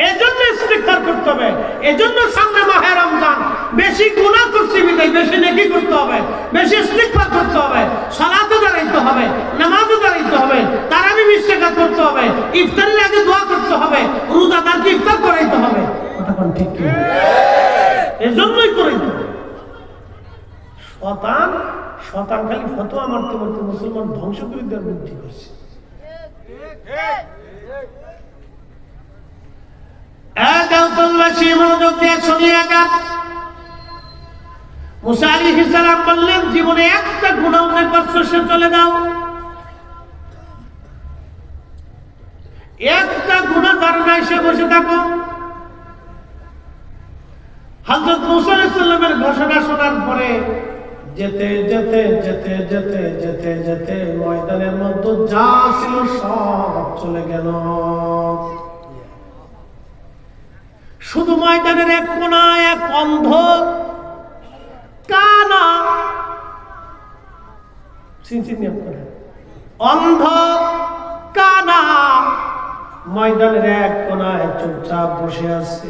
এজন্য ইস্তিগফার করতে হবে। এজন্য সামনে মাহে রমজান, বেশি গুনাহ করছি বিধায় বেশি নেকি করতে হবে, বেশি ইস্তিগফার করতে হবে, সালাতে দাঁড়াইতে হবে, নামাজে দাঁড়াইতে হবে, তারাবি 20 রাকাত করতে হবে, ইফতারের আগে দোয়া করতে হবে, রোজাদারকে ইফতার করাইতে হবে। কথা কোন ঠিক কি? এজন্যই করাইতে হবে। শতান খালি ফতোয়া মারতে মারতে মুসলমান ধ্বংস করে দেওয়ার বুদ্ধি করছে। মুসা আলাইহিস সালাম বললেন, জীবনে একটা গুনাহ যে করছো সে চলে যাও, একটা গুনাহ যার নাই সে বসে থাকো। হযরত মুসা আলাইহিস সালামের ঘোষণা শোনার পরে যেতে যেতে যেতে যেতে যেতে যেতে ময়দানের মধ্যে যা ছিল সব চলে গেল। শুধু ময়দানের এক কোনায় এক অন্ধ কানা, অন্ধ কানা ময়দানের এক কোনায় চুপচাপ বসে আছে।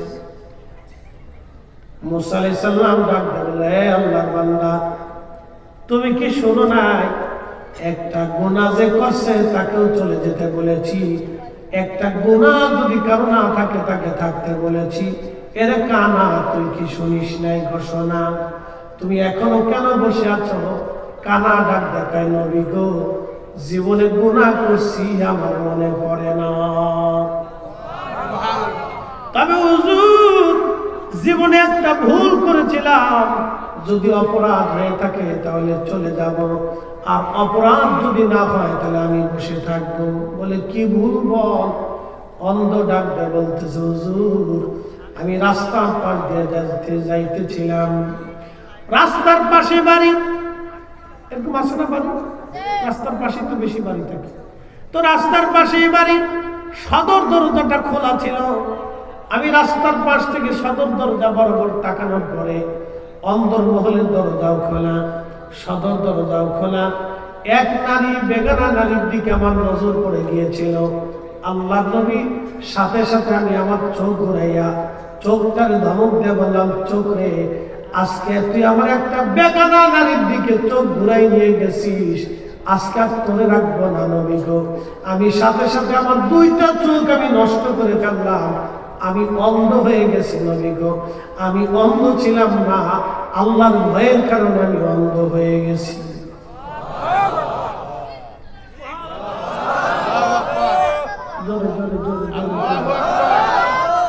মুসা আলাইহিস সালাম ডাক দিলেন, হে আল্লাহর বান্দা, তুমি কি শোনো নাই একটা গুনাহ যে করছে তাকেও চলে যেতে বলেছি, একটা গুনাহ যদি কারো না থাকে তাকে থাকতে বলেছি। এর কানা তুই কি শুনিস নাই ঘোষণা? তুমি এখনো কেন বসে আছো? কানা ডাক দেখায়, নবী গো, জীবনে গুনাহ করছি আমার মনে পড়ে না, তবে হুজুর জীবনে একটা ভুল করেছিলাম, যদি অপরাধ হয়ে থাকে তাহলে চলে যাব, আর অপরাধ যদি না হয় তাহলে আমি বসে থাকবো। বলে কি ভুল বল? অন্ধ ডাক দেয়, বলতেছে, হুজুর আমি রাস্তার পাশ দিয়ে যাইতেছিলাম, রাস্তার পাশে বাড়ি, এরকম আছে না বাড়ি? রাস্তার পাশে তো বেশি বাড়ি থাকে। তো রাস্তার পাশেই বাড়ি, সদর দরজাটা খোলা ছিল। আমি রাস্তার পাশ থেকে সদর দরজা বরাবর তাকানোর পরে অন্দরমহলের দরজাও খোলা, সদর দরজাও খোলা। এক নারী, বেগানা নারীর দিকে আমার নজর পড়ে গিয়েছিল। আল্লাহর নবী সাথে সাথে আমি আমার চোখ ঘুরাইয়া চোখটাকে ধমক দিয়ে বললাম, চোখ রে, আজকে তুই আমার একটা বেগানা নারীর দিকে চোখ ঘুরাই নিয়ে গেছিস, আজকে আর তোরে রাখবো না নবী গো। আমি সাথে সাথে আমার দুইটা চোখ আমি নষ্ট করে ফেললাম, আমি অন্ধ হয়ে গেছি নবী গো। আমি অন্ধ ছিলাম না, আল্লাহর ভয়ের কারণে আমি অন্ধ হয়ে গেছি।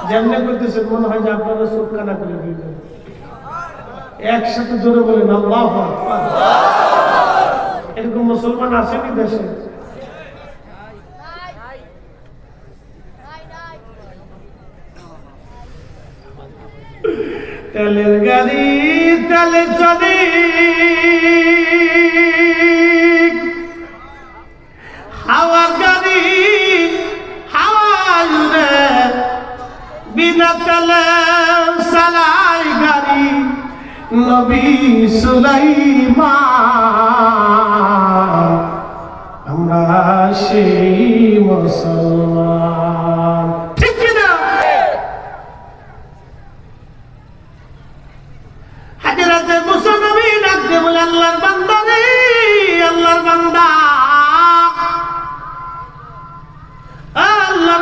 যেমনি করতেছেন মনে হয় যে আপনারা চোখ কানা করে দিবেন। একসাথে জোরে বলেন আল্লাহু আকবার। এরকম মুসলমান আসেনি দেশে? তেলের গাড়ি তেলে চলে, হাওয়ার গাড়ি হাওয়া উড়ে, বিনা তেলে চালাই গাড়ি নবী সুলাইমান। আমরা সেই মুসলমান, ঠিক কিনা?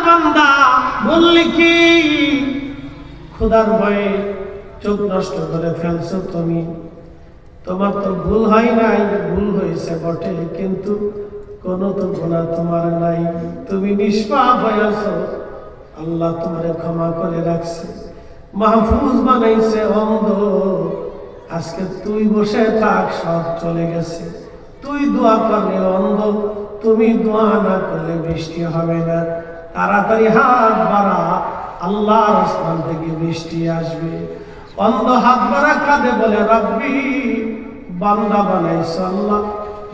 আল্লাহর বান্দা বললি কি খোদার ভয়ে চোখ নষ্ট করে ফেলছো তুমি? তোমার তো ভুল হয় নাই, ভুল হয়েছে বটে, কিন্তু কোনো তো গুনাহ তোমার নাই, তুমি নিষ্পাপ হয়েছো, আল্লাহ তোমারে ক্ষমা করে রাখছে, মাহফুজ বানাইছে অন্ধ। আজকে তুই বসে থাক, সব চলে গেছে। তুই দোয়া করলে অন্ধ, তুমি দোয়া না করলে বৃষ্টি হবে না। তাড়াতাড়ি হাত বাড়া, আল্লাহর আসমান থেকে বৃষ্টি আসবে। অন্ধ হাত বাড়া কাঁদে বলে রব্বি বান্দা বানাইছ আল্লাহ,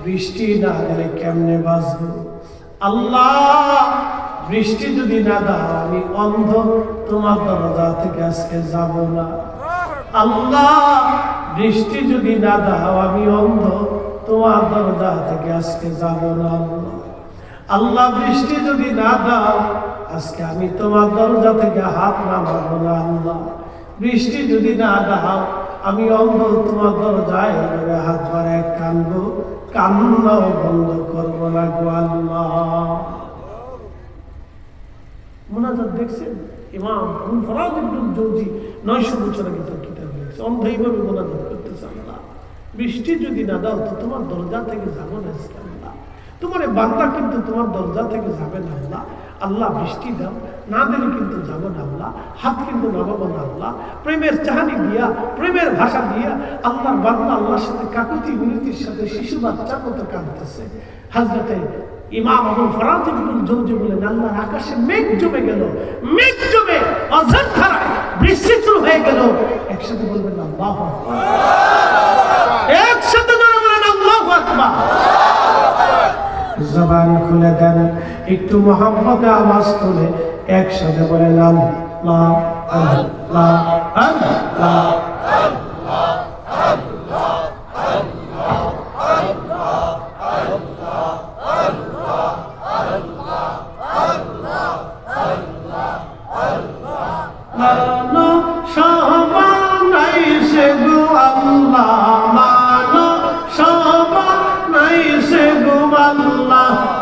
বৃষ্টি না দিলে কেমনে বাঁচবো? আল্লাহ বৃষ্টি যদি না দাও আমি অন্ধ তোমার দরজা থেকে আজকে যাব না। আল্লাহ বৃষ্টি যদি না দাও আমি অন্ধ তোমার দরজা থেকে আজকে যাব না। আল্লাহ বৃষ্টি যদি না দাও আজকে আমি তোমার দরজা থেকে হাত নামাবো না। আল্লাহ বৃষ্টি যদি না দাও আমি অন্ধ তোমার দরজায় এভাবে হাত বাড়ায় কাঁদবো, কান্নাও বন্ধ করবো না গো আল্লাহ। মুনাজাত দেখছেন? ইমাম আবুল ফরাদ ইবনুল জৌজি 900 বছর আগে তার কিতাব লিখছে, অন্ধ এইভাবে মুনাজাত করতেছে, আল্লাহ বৃষ্টি যদি না দাও তো তোমার দরজা থেকে যাবো না আল্লাহ, তোমার বান্দা কিন্তু তোমার দরজা থেকে যাবে না আল্লাহ। আল্লাহ বৃষ্টি দাও, না দিলে কিন্তু যাবো না আল্লাহ, হাত কিন্তু নামাবো না আল্লাহ। প্রেমের চাহানি দিয়া, প্রেমের ভাষা দিয়া আল্লাহর বান্দা আল্লাহর সাথে কাকুতি মিনতির সাথে শিশু বাচ্চার মতো কাঁদতেছে। হযরতে ইমাম আবুল ফরাদ ইবনুল জৌজি বলেন আল্লাহর আকাশে মেঘ জমে গেল, মেঘ জমে অঝর ধারায় বৃষ্টি শুরু হয়ে গেল। একসাথে বলবেন আল্লাহু আকবার, একসাথে বলবেন আল্লাহু আকবার। জবান খুলে দেন, একটু মোহাম্মতে আওয়াজ তুলে একসাথে বলেন আল্লাহ আল্লাহ আল্লাহ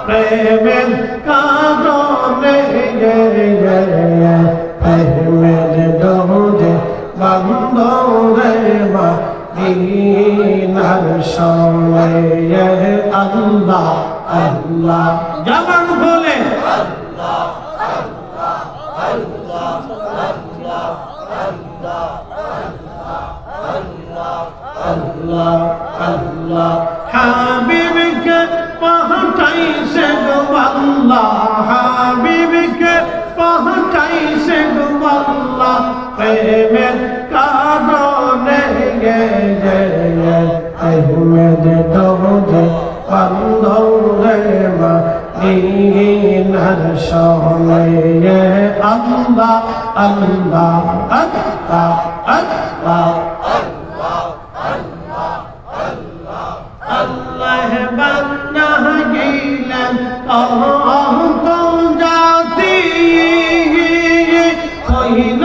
প্রেমের কারণে প্রেমের ডোরে বন্দরে মদিনার সময়ে আল্লাহ আল্লাহ জবান বলে আল্লাহ আল্লাহ আল্লাহ আল্লাহ আল্লাহ আল্লাহ আল্লাহ আল্লাহ হাবিবকে পাঠাইছে গো আল্লাহ, হাবিবকে পাঠাইছে গো আল্লাহ, প্রেমের কারণে আহমেদ দৌড়ে বন্দরে মদিনার সময়ে আল্লাহ আল্লাহ আল্লাহ আল্লাহ আল্লাহ বান্না গেলেন অন্ত জাতি, কইল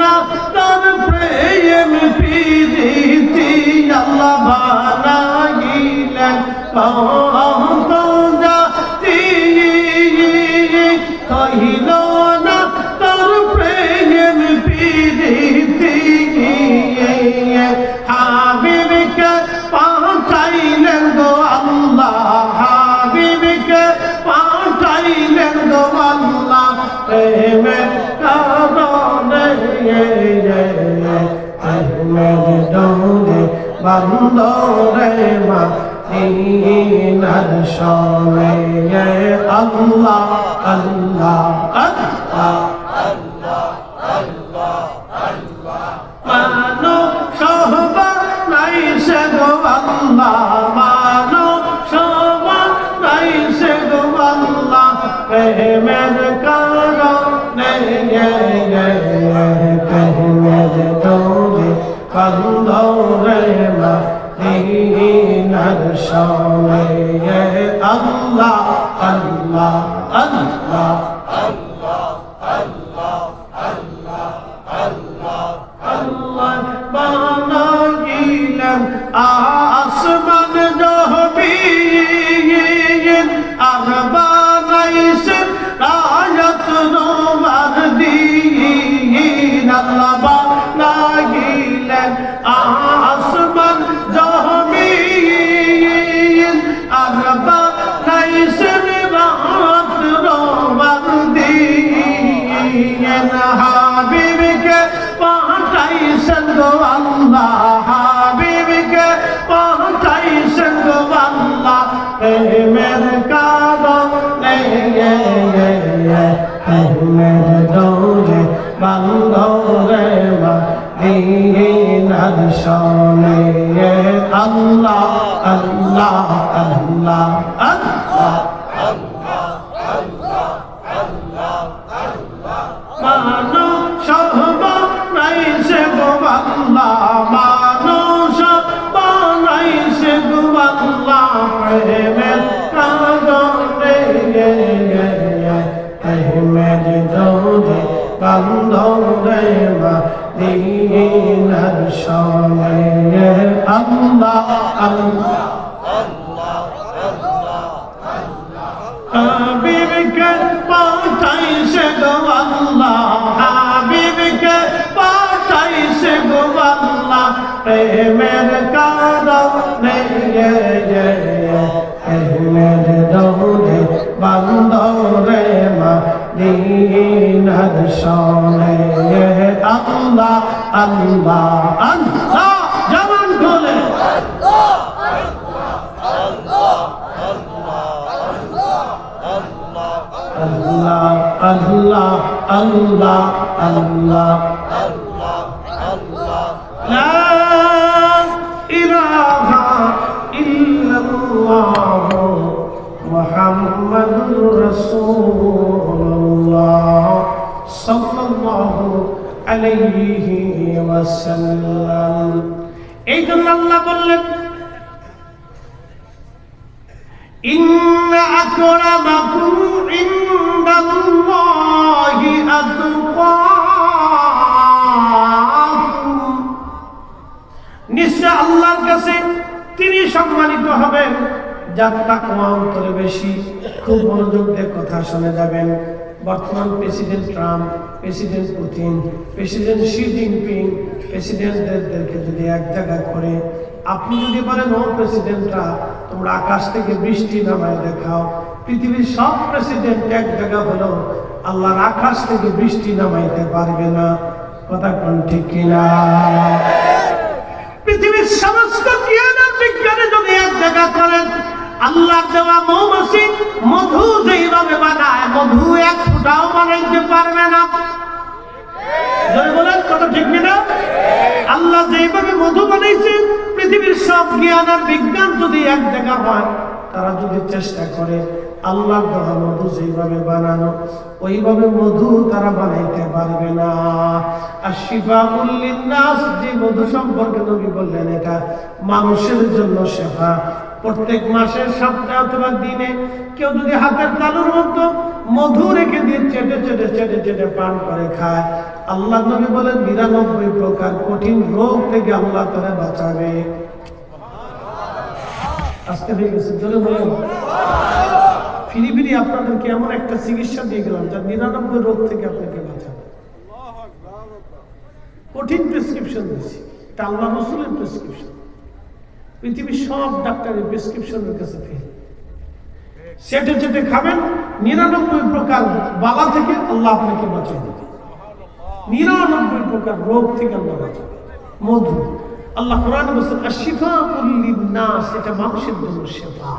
না তার প্রেম প্রীতি। আল্লাহ বান্না গেলেন অন্ত জাতি, কইল না তার প্রেম প্রীতি। হাবিবকে পাঠাইলেন গো আল্লাহ, হাবিবকে পাঠাইলেন গো আল্লাহ, প্রেমের কারণে আহমেদ দৌড়ে বন্দরে মদিনার সময়ে আল্লাহ আল্লাহ আল্লাহ আল্লাহ আল্লাহ আল্লাহ মানো সহবা নাইছে গো আল্লাহ, মানো সহবা নাইছে গো আল্লাহ, প্রেমের কারণে প্রেমের দৌড়ে বন্দরে মদিনার সময়ে আল্লাহ আল্লাহ আল্লাহ अहमद दौरे बंदोरे मदीनार शाने अल्लाह अल्लाह अल्लाह अल्लाह मानो शोभा नहीं से गोवल्ला मानो शोभा नहीं से गोवल्ला प्रेमेर कागरे अहमद दौरे बंदोरे मदीनार शाने अल्लाह अल्लाह हबीब के पाताई से गोवल्ला हबीब के पाताई से गोवल्ला प्रेमेर कागरे अहमद दौरे बंदोरे मदीनार शाने अल्लाह अल्लाह अल्लाह जवान खोले अल्लाह अल्लाह अल्लाह अल्लाह ला इलाहा इल्लल्लाह मुहम्मदुर रसूलुल्लाह सल्लल्लाहु अलैहि ওয়াসাল্লাম। এই জন্য আল্লাহ বললেন ইন্না আকরামাকুম ইনদাল্লাহি আতকাকুম, নিশ্চয় আল্লাহর কাছে তিনি সম্মানিত হবেন যার তাকওয়া অন্তরে বেশি। খুব মনোযোগ দিয়ে কথা শুনে যাবেন। বর্তমান president Trump, president Putin, president Xi Jinping প্রেসিডেন্টদেরকে যদি এক জায়গায় করে আপনি যদি বলেন ও প্রেসিডেন্টরা তোমরা আকাশ থেকে বৃষ্টি নামায় দেখাও, পৃথিবীর সব প্রেসিডেন্ট এক জায়গা হলো আল্লাহর আকাশ থেকে বৃষ্টি নামাইতে পারবে না। কথা কোন ঠিক কিনা? পৃথিবীর সমস্ত জ্ঞান আর বিজ্ঞানে যদি এক জায়গা করেন আল্লাহ দেওয়া মৌমাছি মধু যেইভাবে বানায় মধু এক ফুটাও বানাইতে পারবে না। বলেন কথা ঠিক কিনা? আল্লাহ যেইভাবে মধু বানাইছে পৃথিবীর সব জ্ঞান আর বিজ্ঞান যদি এক জায়গা হয় তারা যদি চেষ্টা করে আল্লাহর দেওয়া মধু যেইভাবে বানানো ওইভাবে মধু তারা বানাইতে পারবে না। আর শিফাউল লিন্নাস যে মধু সম্পর্কে নবী বললেন এটা মানুষের জন্য শেফা। প্রত্যেক মাসের সপ্তাহে অথবা দিনে কেউ যদি হাতের তালুর মধ্যে মধু রেখে দিয়ে চেটে চেটে চেটে চেটে পান করে খায় আল্লাহ নবী বলেন ৯৯ প্রকার কঠিন রোগ থেকে আল্লাহ তারা বাঁচাবে। আজকে হয়ে গেছে জোরে বলেন ফিরি ফিরি আপনাদেরকে এমন একটা চিকিৎসা দিয়ে গেলাম যা ৯৯ রোগ থেকে আপনাকে বাঁচাবে। কঠিন প্রেসক্রিপশন দিয়েছি, এটা আল্লাহ রাসূলের প্রেসক্রিপশন। পৃথিবীর সব ডাক্তারের প্রেসক্রিপশনের কাছে ফেল। চেটে চেটে খাবেন ৯৯ প্রকার বালা থেকে আল্লাহ আপনাকে বাঁচিয়ে দেবে। ৯৯ প্রকার রোগ থেকে আল্লাহ বাঁচাবে। মধু আল্লাহ কোরআনে বলেছেন আশিফাউল লিন্নাস, এটা মানুষের জন্য শেফা।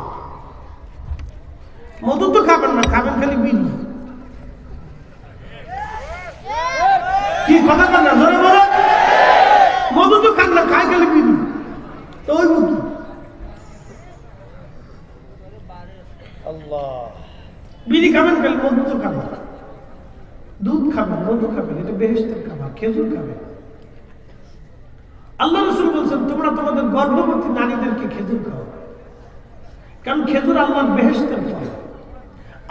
মধু তো খাবেন না, খাবেন খালি বিড়ি। কি কথা বলেন না জোরে বলেন? মধু তো খান না, খায় খালি বিড়ি। তো ওই মধু বিড়ি খাবেন খালি, মধু তো খাবেন। দুধ খাবেন, মধু খাবেন, এটা বেহেশতের খাবার। খেজুর খাবেন। আল্লাহ রাসূল বলছেন তোমরা তোমাদের গর্ভবতী নারীদেরকে খেজুর খাও, কারণ খেজুর আল্লাহর বেহেশতের ফল।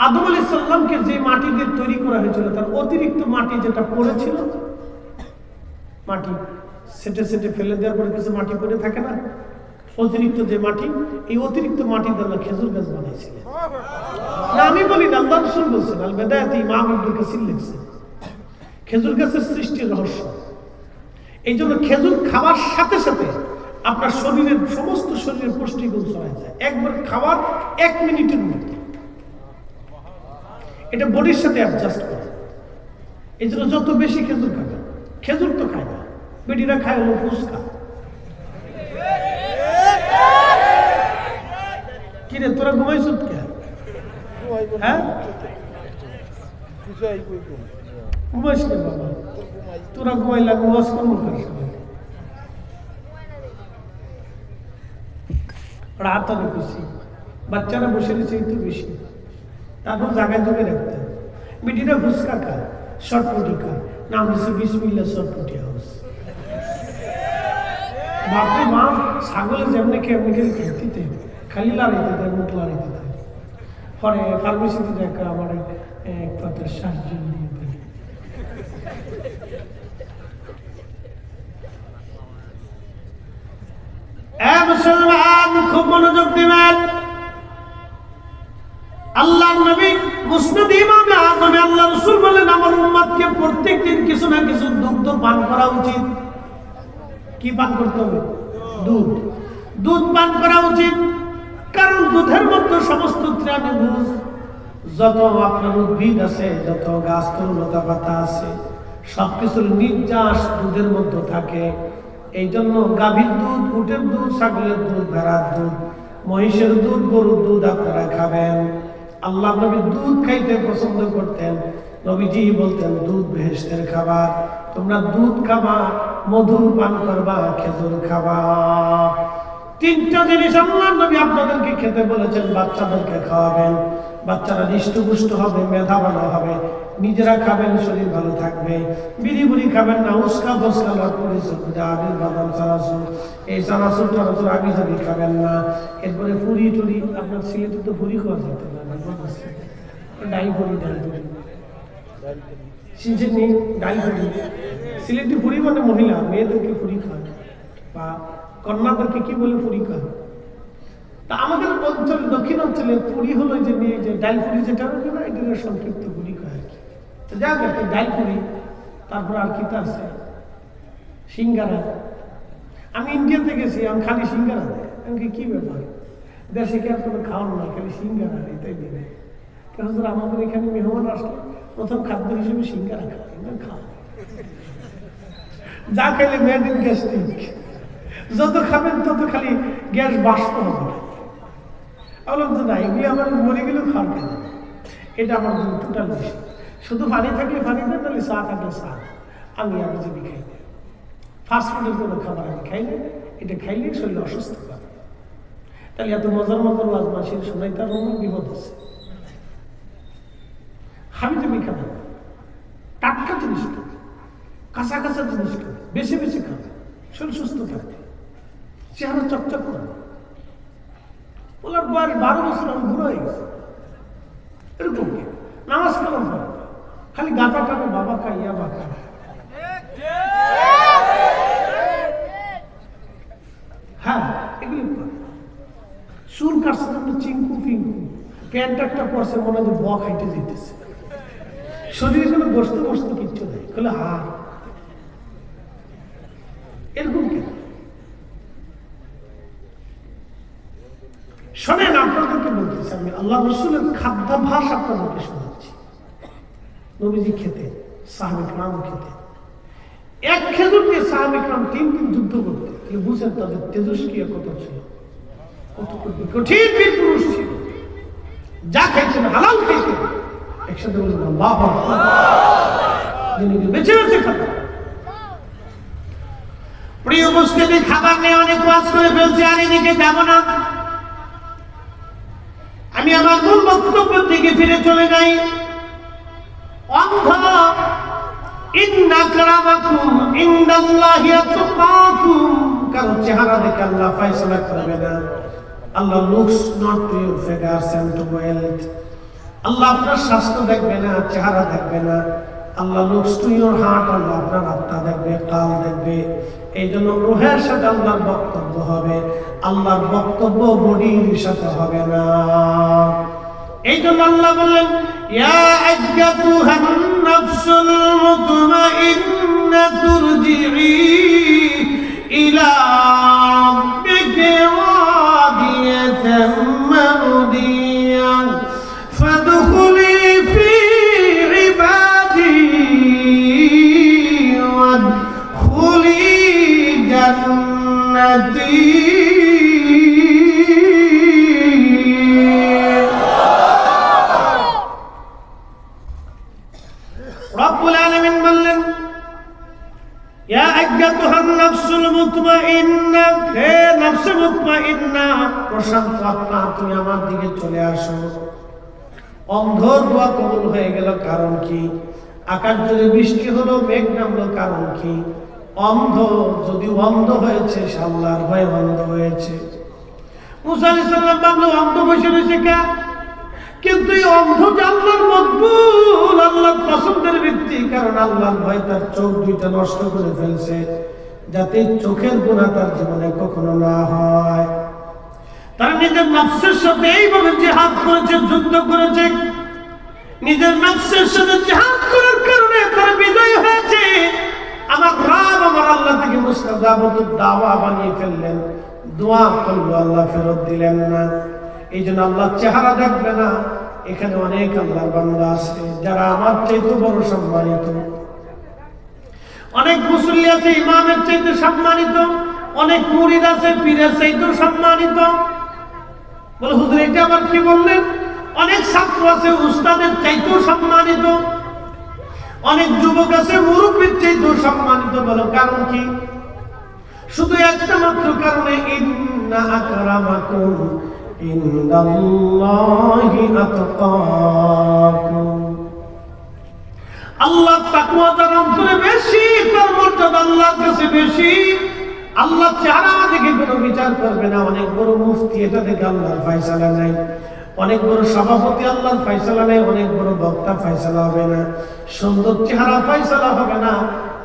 আদম আলাইহিস সালামকে যে মাটি দিয়ে তৈরি করা হয়েছিল তার অতিরিক্ত মাটি যেটা পড়েছিল, মাটি সেটে সেটে ফেলে দেওয়ার পরে কিছু মাটি পড়ে থাকে না, অতিরিক্ত যে মাটি, এই অতিরিক্ত মাটি দিয়ে আল্লাহ খেজুর গাছ বানাইছিলেন। না আমি বলি না, আল্লাহ রাসূল বলছেন। আল বেদায়াতে ইমাম ইবনে কাসির লিখছেন খেজুর গাছের সৃষ্টির রহস্য। এই জন্য খেজুর খাওয়ার সাথে সাথে আপনার শরীরের সমস্ত শরীরের পুষ্টিগুণ ছড়ায় যায় একবার খাওয়ার 1 মিনিটের মধ্যে। এটা বডির সাথে অ্যাডজাস্ট করে। এই জন্য যত বেশি খেজুর খাবেন। খেজুর তো খায় না, বেটিরা খায় হলো ফুচকা। কিরে তোরা ঘুমাইছ কে? হ্যাঁ ঘুমাইস না বাবা, তোরা ঘুমাইলা ঘুমাস করবো রাত অনেক বেশি, বাচ্চারা বসে রয়েছে একটু বেশি, তারপর জায়গায় জমে রাখতে মিটিটা ফুচকা খায়, শর্টপুটি খায়, নাম দিচ্ছে বিসমিল্লাহ শর্টপুটি হাউস। বাপরে বাপ, ছাগলে যেমনি কেমনি খেতে খালি লাড়াইতে দেয়, মুখ লাড়াইতে দেয়। পরে ফার্মেসিতে দেখা আমার এক পাত্রের সাহায্য দিয়ে দেয়। মুসলমান খুব মনোযোগ দিবেন। আল্লাহর নবী মুসনাদ ইমামে আযমে আল্লাহ রাসূল বলেন, আমার উম্মতকে প্রত্যেকদিন কিছু না কিছু দুগ্ধ পান করা উচিত। কি পান করতে হবে? দুধ। দুধ পান করা উচিত, কারণ দুধের মধ্যে সমস্ত তৃণভোজ যত আপনার উদ্ভিদ আছে, যত গাছ লতা পাতা আছে, সবকিছুর নির্যাস দুধের মধ্যে থাকে। এই জন্য গাভীর দুধ, উটের দুধ, ছাগলের দুধ, ভেড়ার দুধ, মহিষের দুধ, গরুর দুধ আপনারা খাবেন। আল্লাহ নবী দুধ খাইতে পছন্দ করতেন। নবীজি বলতেন, দুধ বেহেশতের খাবার, তোমরা দুধ খাবা, মধু পান করবা, খেজুর খাবা। তিনটা জিনিস আল্লাহ নবী আপনাদেরকে খেতে বলেছেন, বাচ্চাদেরকে খাওয়াবেন। বাচ্চারা হৃষ্টপুষ্ট হবে, মেধাবান হবে, নিজেরা খাবেন, শরীর ভালো থাকবে। বিড়ি বুড়ি খাবেন না, উস্কা বস্কা বাদাম চানাচুর, এই চানাচুর টানাচুর আগে যাবি খাবেন না। এরপরে ফুরি টুরি, আপনার সিলেটে তো ফুরি খাওয়া যেত না, ডাই ফুরি, ডাল ফুরি সিলেটি ডাল ফুরি। সিলেটি ফুরি মানে মহিলা, মেয়েদেরকে ফুরি খায় বা কন্যাদেরকে কি বলে ফুরি খায়। তা আমাদের অঞ্চলে, দক্ষিণ অঞ্চলে পুরি হলো যে নিয়ে যে ডাল পুরি, যেটা হবে না, এটা সংক্ষিপ্ত পুরি কয় আর কি। তো যাক, একটা ডাল পুরি, তারপর আর কি আছে সিঙ্গারা। আমি ইন্ডিয়াতে গেছি, আমি খালি সিঙ্গারা দেয়। আমি কি ব্যাপার, দেশে কি আর কোনো খাওয়ানো না, খালি সিঙ্গারা, এটাই দেবে। কারণ আমাদের এখানে মেহমান আসলে প্রথম খাদ্য হিসেবে সিঙ্গারা খাওয়াই না, খাওয়া যা খাইলে মেড ইন গ্যাস্ট্রিক, যত খাবেন তত খালি গ্যাস বাষ্প হবে। বললাম তো না, এগুলি আমার মরে গেলেও খাওয়ার কেন, এটা আমার জন্য টোটাল বিষয়। শুধু পানি থাকলে পানি দেয়, তাহলে চা থাকলে চা। আমি যদি খাই না, ফাস্টফুডের কোনো খাবার আমি খাই না, এটা খাইলে শরীর অসুস্থ হবে। তাহলে এত মজার মজার ওয়াজ মাসির শোনাই, তার অন্য বিপদ আছে। আমি তুমি খাবে টাটকা জিনিস খাবে, কাঁচা কাঁচা জিনিস খাবে, বেশি বেশি খাবে, শরীর সুস্থ থাকবে, চেহারা চকচক করবে। ওনার বয়স 12 বছর, আমি বুড়ো হয়ে গেছে। এরকম কি নামাজ কালাম হয়, খালি গাঁটা টানে, বাবা খাই, ইয়া বা খাই। হ্যাঁ, এগুলি চুল কাটছে জন্য চিঙ্কু ফিঙ্কু, প্যান্ট একটা পরছে, মনে হয় বক হাইটে যেতেছে, শরীরে কোনো গোস্ত গোস্ত কিচ্ছু নেই, খোলে হাড়। এরকম কেন? শোনেন, আপনাদেরকে বলতেছি, আমি আল্লাহ রাসূলের খাদ্যাভ্যাস আপনাদেরকে শোনাচ্ছি। নবীজি খেতে, সাহাবে কেরাম খেতে, এক খেজুর দিয়ে সাহাবে কেরাম 3 দিন যুদ্ধ করতে। বুঝেন তাদের তেজস্ক্রিয়া কত ছিল, কত কঠিন বীর পুরুষ ছিল। যা খাইছেন হালাল খাইতেন, একসাথে বলছেন আল্লাহু আকবার, যিনি বেঁচে বেঁচে খাবেন। প্রিয় মুসলিম, খাবার নিয়ে অনেক ওয়াজ করে ফেলছি, আর এদিকে যাব না। আমি আমার মূল বক্তব্যের দিকে ফিরে চলে যাই। অন্ধ, ইন্না আকরামাকুম ইনদাল্লাহি আতকাকুম, কারণ চেহারা দেখে আল্লাহ ফয়সালা করবে না। আল্লাহ looks not to your figures and to wealth. আল্লাহ আপনার স্বাস্থ্য দেখবে না, চেহারা দেখবে না। আল্লাহ লুকস টু ইউর হার্ট, আল্লাহ আপনার আত্মা দেখবে, কাল দেখবে। এই জন্য রুহের সাথে আল্লাহর বক্তব্য হবে, আল্লাহর বক্তব্য বডির সাথে হবে না। এই জন্য আল্লাহ বললেন, ইয়া আইয়াতুহান নাফসুল মুতমাইন্না তুরজিই ইলা রাব্বিকি রাদিয়াতাম মারদিয়ান ফাদখুলি ফি ইবাদি ওয়াদখুলি জান্নাতি। রব্বুল আলামিন বললেন, ইয়া আইয়াতুহান নাফসুল মুতমাইন্না, হে নফসে মুতমাইন্না, প্রশান্ত আত্মা, তুমি আমার দিকে চলে আসো। অন্ধর দোয়া কবুল হয়ে গেল, কারণ কি? আকাশ জুড়ে বৃষ্টি হলো, মেঘ নামলো, কারণ কি? অন্ধ। যদি অন্ধ হয়েছে, আল্লাহর ভয়ে অন্ধ হয়েছে। মুসা আলাইহিস সালাম ভাবলো অন্ধ বসে রয়েছে কে? কিন্তু এই অন্ধ আল্লাহর মকবুল, আল্লাহর পছন্দের ব্যক্তি, কারণ আল্লাহর ভয় তার চোখ দুইটা নষ্ট করে ফেলছে, যাতে চোখের গুনাহ তার জীবনে কখনো না হয়। তারা নিজের নফসের সাথে এইভাবে জিহাদ করেছে, যুদ্ধ করেছে। নিজের নফসের সাথে জিহাদ করার কারণে তারা বিজয়ী হয়েছে। আমার রব আমার আল্লাহ থেকে মুস্তাজাবুদ দাওয়া বানিয়ে ফেললেন। দোয়া করলো, আল্লাহ ফেরত দিলেন না। এই জন্য আল্লাহ চেহারা দেখবে না। এখানে অনেক আল্লাহর বান্দা আছে যারা আমার চাইতে বড় সম্মানিত। অনেক মুসল্লি আছে ইমামের চাইতে সম্মানিত, অনেক মুরিদ আছে পীরের চাইতে সম্মানিত। বলে হুজুর এটা আবার কি বললেন? অনেক ছাত্র আছে উস্তাদের চাইতেও সম্মানিত, অনেক যুবক আছে মুরব্বীর চাইতেও সম্মানিত। বলো কারণ কি? শুধু একটা মাত্র কারণে, ইন্না আকরামাকুম ইনদাল্লাহি আতকাকুম। আল্লাহ তাকওয়া যার অন্তরে বেশি, তার মর্যাদা আল্লাহর কাছে বেশি। আল্লাহ চেহারা দেখে কোনো বিচার করবে না। অনেক বড় মুফতি, এটা দেখে আল্লাহর ফয়সালা নাই। অনেক বড় সভাপতি, আল্লাহর ফয়সালা নাই। অনেক বড় বক্তা, ফয়সালা হবে না। সুন্দর চেহারা ফয়সালা হবে না।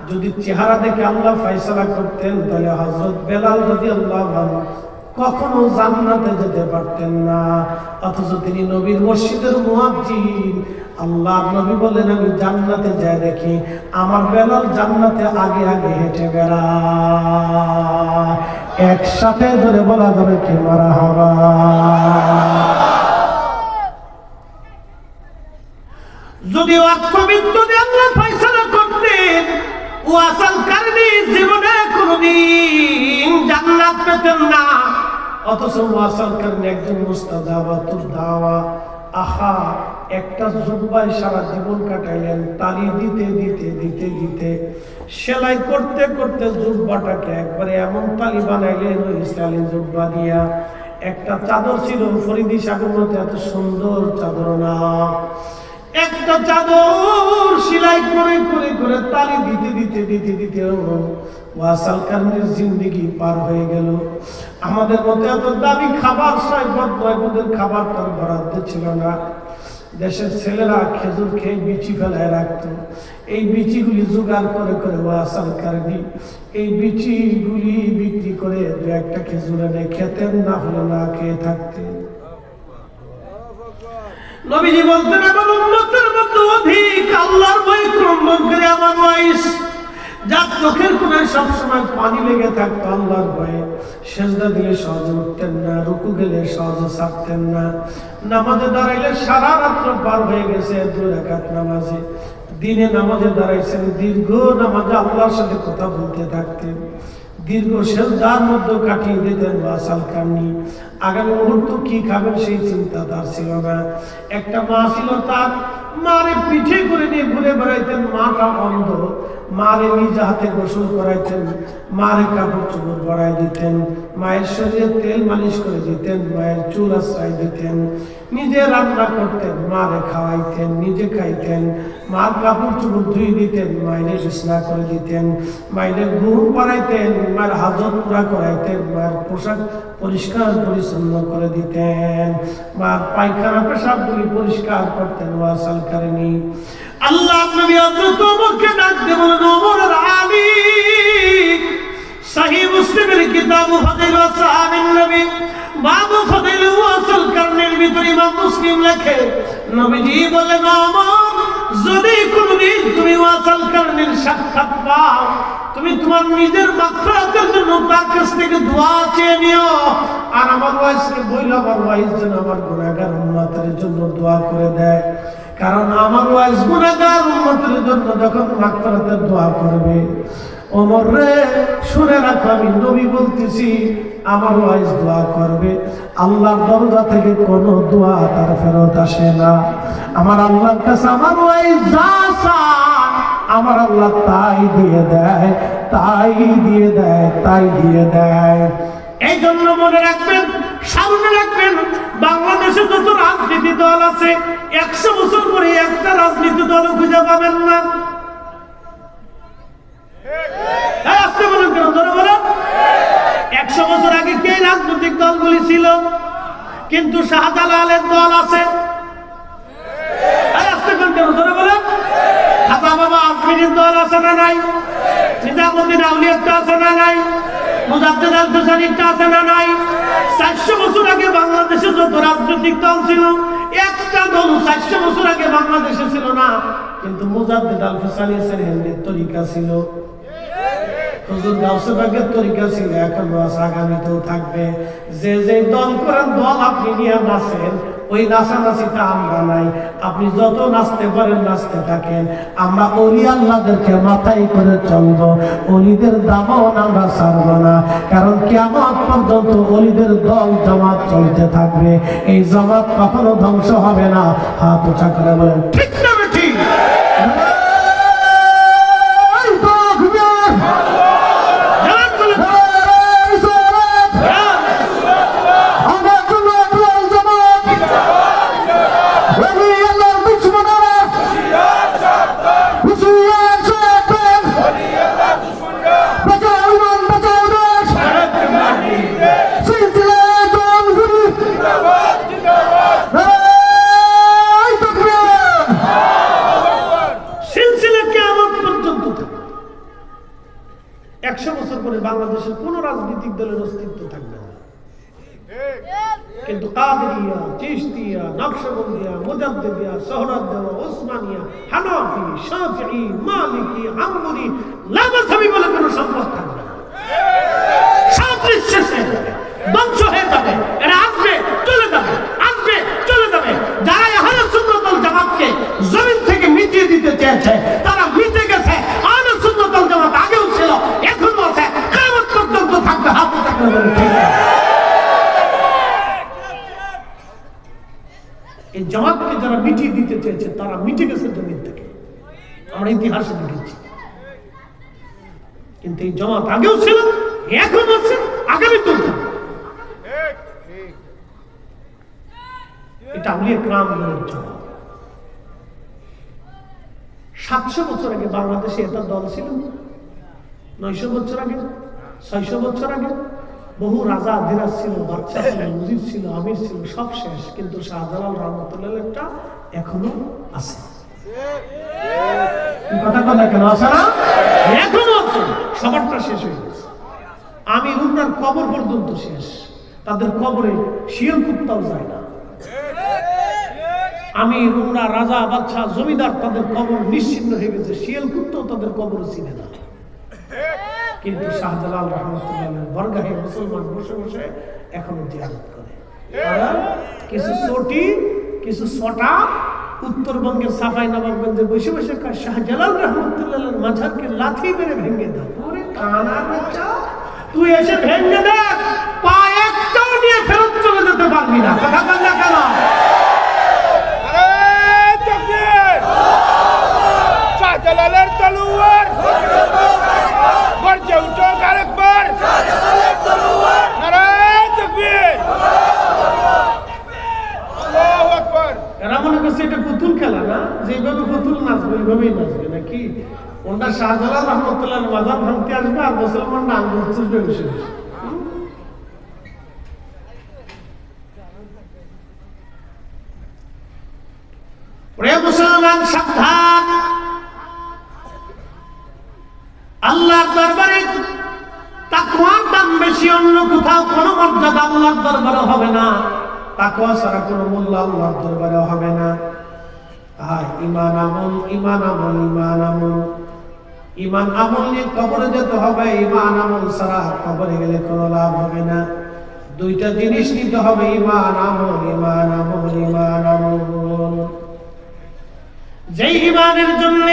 যদি চেহারা দেখে আল্লাহ ফয়সালা করতেন, তাহলে হযরত বেলাল রাদিয়াল্লাহু আনহু কখনো জান্নাতে যেতে পারতেন না। অথচ তিনি নবীর মসজিদের মুয়াজ্জিন। আল্লাহর নবী বলেন, আমি জান্নাতে যাই দেখি আমার বেলাল জান্নাতে আগে আগে হেঁটে বেড়ায়। একসাথে ধরে বলা যাবে কি মারহাবা। যদি অর্থবিত্ত দিয়ে আল্লাহ ফয়সালা করতেন, ওয়াসাল কারণে জীবনে কোনদিন জান্নাত পেতেন না। অথচ ওয়াসাল কারণে একজন মুস্তাজাবাতুদ দাওয়া, আহা, একটা জুব্বায় সারা জীবন কাটাইলেন, তালি দিতে দিতে দিতে দিতে, সেলাই করতে করতে জুব্বাটাকে একবারে এমন তালি বানাইলেন, ওই ইসরায়েলি জুব্বা দিয়া। একটা চাদর ছিল ফরিদি সাগর মতো, এত সুন্দর চাদর না, একটা চাদর সেলাই করে করে করে তালি দিতে দিতে দিতে দিতে ওয়াসাল কারণের জিন্দেগি পার হয়ে গেল। আমাদের মতো এত দামি খাবার সাহেবের খাবার তার বরাদ্দ ছিল না। দেশের ছেলেরা খেজুর খেয়ে বিচি ফেলায় রাখতো। এই বিচিগুলি জোগাড় করে করে ওয়াসাল কারণে এই বিচিগুলি বিক্রি করে দু একটা খেজুর এনে খেতেন, না হলে না খেয়ে থাকতেন। নবীজি বলতেন, আমার উম্মতের মধ্যে অধিক আল্লাহর ভয় অবলম্বন করে আমার ওয়াইস, যার চোখের কোণে সবসময় পানি লেগে থাকতো আল্লাহর ভয়ে, সেজদা দিলে সহজে উঠতেন না, রুকু গেলে সহজে ছাড়তেন না, নামাজে দাঁড়াইলে সারা রাত্র পার হয়ে গেছে 2 রাকাত নামাজে। দিনে নামাজে দাঁড়াইছেন, দীর্ঘ নামাজে আল্লাহর সাথে কথা বলতে থাকতেন, দীর্ঘ সেজদার মধ্যে কাটিয়ে দিতেন ওয়াসাল কারণী। আগামী মুহূর্ত কি খাবেন সেই চিন্তা তার ছিল না। একটা মা ছিল, তার মারে পিঠে করে নিয়ে ঘুরে বেড়াইতেন। মাটা অন্ধ, মারে নিজে হাতে গোসল করাইতেন, মারে কাপড় চোপড় পরাই দিতেন, মায়ের শরীরে তেল মালিশ করে দিতেন, মায়ের চুল আশ্রয় দিতেন, নিজে রান্না করতেন, মারে খাওয়াইতেন, নিজে খাইতেন, মার কাপড় চোপড় ধুয়ে দিতেন, মায়ের বিছনা করে দিতেন, মায়ের ঘুম পাড়াইতেন, মায়ের হাজত পুরা করাইতেন, মায়ের পোশাক পরিষ্কার পরিচ্ছন্ন করে দিতেন, মার পায়খানা পেশাবগুলি পরিষ্কার করতেন ওয়াসাল কারণী। আল্লাহ নবী হযরত ওমরকে ডাক দিয়ে বলেন, ওমর আলী, সহিহ মুসলিমের কিতাব ফাদিলাত সাহাবীন নবী বাবু ফাদিল ওয়াসাল কারণীর ভিতর ইমাম মুসলিম লেখে, নবীজি বলেন, ওমর, যদি কোনদিন তুমি ওয়াসাল কারণীর সাক্ষাৎ পাও, তুমি তোমার নিজের মাগফিরাতের জন্য তার কাছ থেকে দোয়া চেয়ে নিও, আর আমার ওয়াইসকে বইল, আমার ওয়াইস যেন আমার গুনাহগার উম্মতের জন্য দোয়া করে দেয়। কারণ আমার ওয়াইস গুনাহগার উম্মতের জন্য যখন মাগফিরাতের দোয়া করবে, ওমর রে শুনে রাখো, আমি নবী বলতেছি, আমার ওয়াইজ দোয়া করবে, আল্লাহর দরজা থেকে কোনো দোয়া তার ফেরত আসে না। আমার আল্লাহর কাছে আমার ওয়াইজ যা চায় আমার আল্লাহ তাই দিয়ে দেয়, তাই দিয়ে দেয়, তাই দিয়ে দেয়। এই জন্য মনে রাখবেন, সামনে রাখবেন, বাংলাদেশে যত রাজনীতি দল আছে 100 বছর পরে একটা রাজনীতি দল খুঁজে পাবেন না। আসতে বলেন কেন, ধরে বলেন 100 বছর আগে কে রাজনৈতিক দলগুলি ছিল? কিন্তু শাহজালালের দল আছে। আসতে বলেন কেন, ধরে বলেন খাতা বাবা আজমিরের দল আছে না নাই? নিজামুদ্দিন আউলিয়ারটা আছে না নাই? মুজাদ্দেদ আল ফিসানিরটা আছে না নাই? 400 বছর আগে বাংলাদেশে যত রাজনৈতিক দল ছিল একটা দল 400 বছর আগে বাংলাদেশে ছিল না, কিন্তু মুজাদ্দেদ আল ফিসানির সেরেন্ডের তরিকা ছিল, হুজুর গাউসে পাকের তরিকা ছিল, এখনো আছে, আগামীতেও থাকবে। যে যে দল করেন দল আপনি নিয়ে নাচেন, ওই নাচানাচিটা আমরা নাই। আপনি যত নাচতে পারেন নাচতে থাকেন, আমরা ওলি আল্লাহদেরকে মাথায় করে চলবো, ওলিদের দামন আমরা ছাড়বো না। কারণ কিয়ামত পর্যন্ত ওলিদের দল জামাত চলতে থাকবে, এই জামাত কখনো ধ্বংস হবে না। হাত উঁচা করে বলেন ঠিক না ঠিক? বাংলাদেশের কোন রাজনৈতিক দলের অস্তিত্ব থাকবে না, কিন্তু কাদেরিয়া, চিশতিয়া, নকশবন্দিয়া, মুজাদ্দিদিয়া, সোহরাওয়ার্দী, ওসমানিয়া, হানাফি, শাফিঈ, মালিকি, হাম্বলি, লামাযহাবি বলে কোন সম্পদ থাকবে না। সব শেষে ধ্বংস হয়ে যাবে, এরা আসবে চলে যাবে, আসবে চলে যাবে। যারা আহলে সুন্নাত ওয়াল জামাতকে জমিন থেকে মিটিয়ে দিতে চেয়েছে তারা মিটে গেছে। আহলে সুন্নাত ওয়াল জামাত আগেও ছিল, এখনো আছে, কিয়ামত পর্যন্ত থাকবে। হাত থাকবে ঠিক আছে। এই জামাতকে যারা মিটিয়ে দিতে চেয়েছে তারা মিটে গেছে জমিন থেকে, আমরা ইতিহাসে দেখেছি। কিন্তু এই জামাত আগেও ছিল, এখন আছে, আগামী চলছে। এটা আউলিয়া কেরামের জামাত। 700 বছর আগে বাংলাদেশে এটা দল ছিল, 900 বছর আগে, 600 বছর আগে বহু রাজা আদিরাজ ছিল, বাদশা ছিল, মুজিব ছিল, আমির ছিল, সব শেষ। কিন্তু শাহজালাল রহমতুল্লাহটা এখনো আছে। কথা কথা কেন আছে না? এখনো আছে, সবারটা শেষ হয়ে গেছে। আমির উনার কবর পর্যন্ত শেষ, তাদের কবরে শিয়াল কুত্তাও যায় না। আমির উমরা, রাজা, বাদশা, জমিদার, তাদের কবর নিশ্চিহ্ন হয়ে গেছে, শিয়াল কুত্তাও তাদের কবর চিনে না। কিন্তু শাহজালাল রহমতুল্লাহ বরগাহে মুসলমান বসে বসে এখনো জিয়ারত করে। কিছু চটি, কিছু ছটা উত্তরবঙ্গের সাফাই নবাবগঞ্জে বসে বসে শাহজালাল রহমতুল্লাহ মাঝারকে লাথি মেরে ভেঙে দাও। ওরে কানা বাচ্চা, তুই এসে ভেঙে দেখ, পা একটাও নিয়ে ফেরত চলে যেতে পারবি না। কথা বল না কেন? শাহজালালের তলোয়ার গর্জে উঠো আরেকবার, নারায়ে তাকবীর, আল্লাহু আকবার। এরা মনে করছে এটা পুতুল খেলা না, যেভাবে পুতুল নাচবে ওইভাবেই নাচবে নাকি? ওটা শাহজালাল রহমতুল্লাহ মাজার ভাঙতে আসবে আর মুসলমান না আঙ্গুল চুষবে বসে বসে। মুসলমান সাবধান, আল্লাহর দরবারে তাকওয়ার দাম বেশি, অন্য কোথাও কোনো মর্যাদা আল্লাহর দরবারে হবে না। তাকওয়া ছাড়া কোনো মূল্য আল্লাহর দরবারে হবে না। আর ঈমান আমল, ঈমান আমল, ঈমান আমল, ঈমান আমল নিয়ে কবরে যেতে হবে। ঈমান আমল ছাড়া কবরে গেলে কোনো লাভ হবে না। দুইটা জিনিস নিতে হবে, ঈমান আমল, ঈমান আমল, ঈমান আমল। যেই ঈমানের জন্য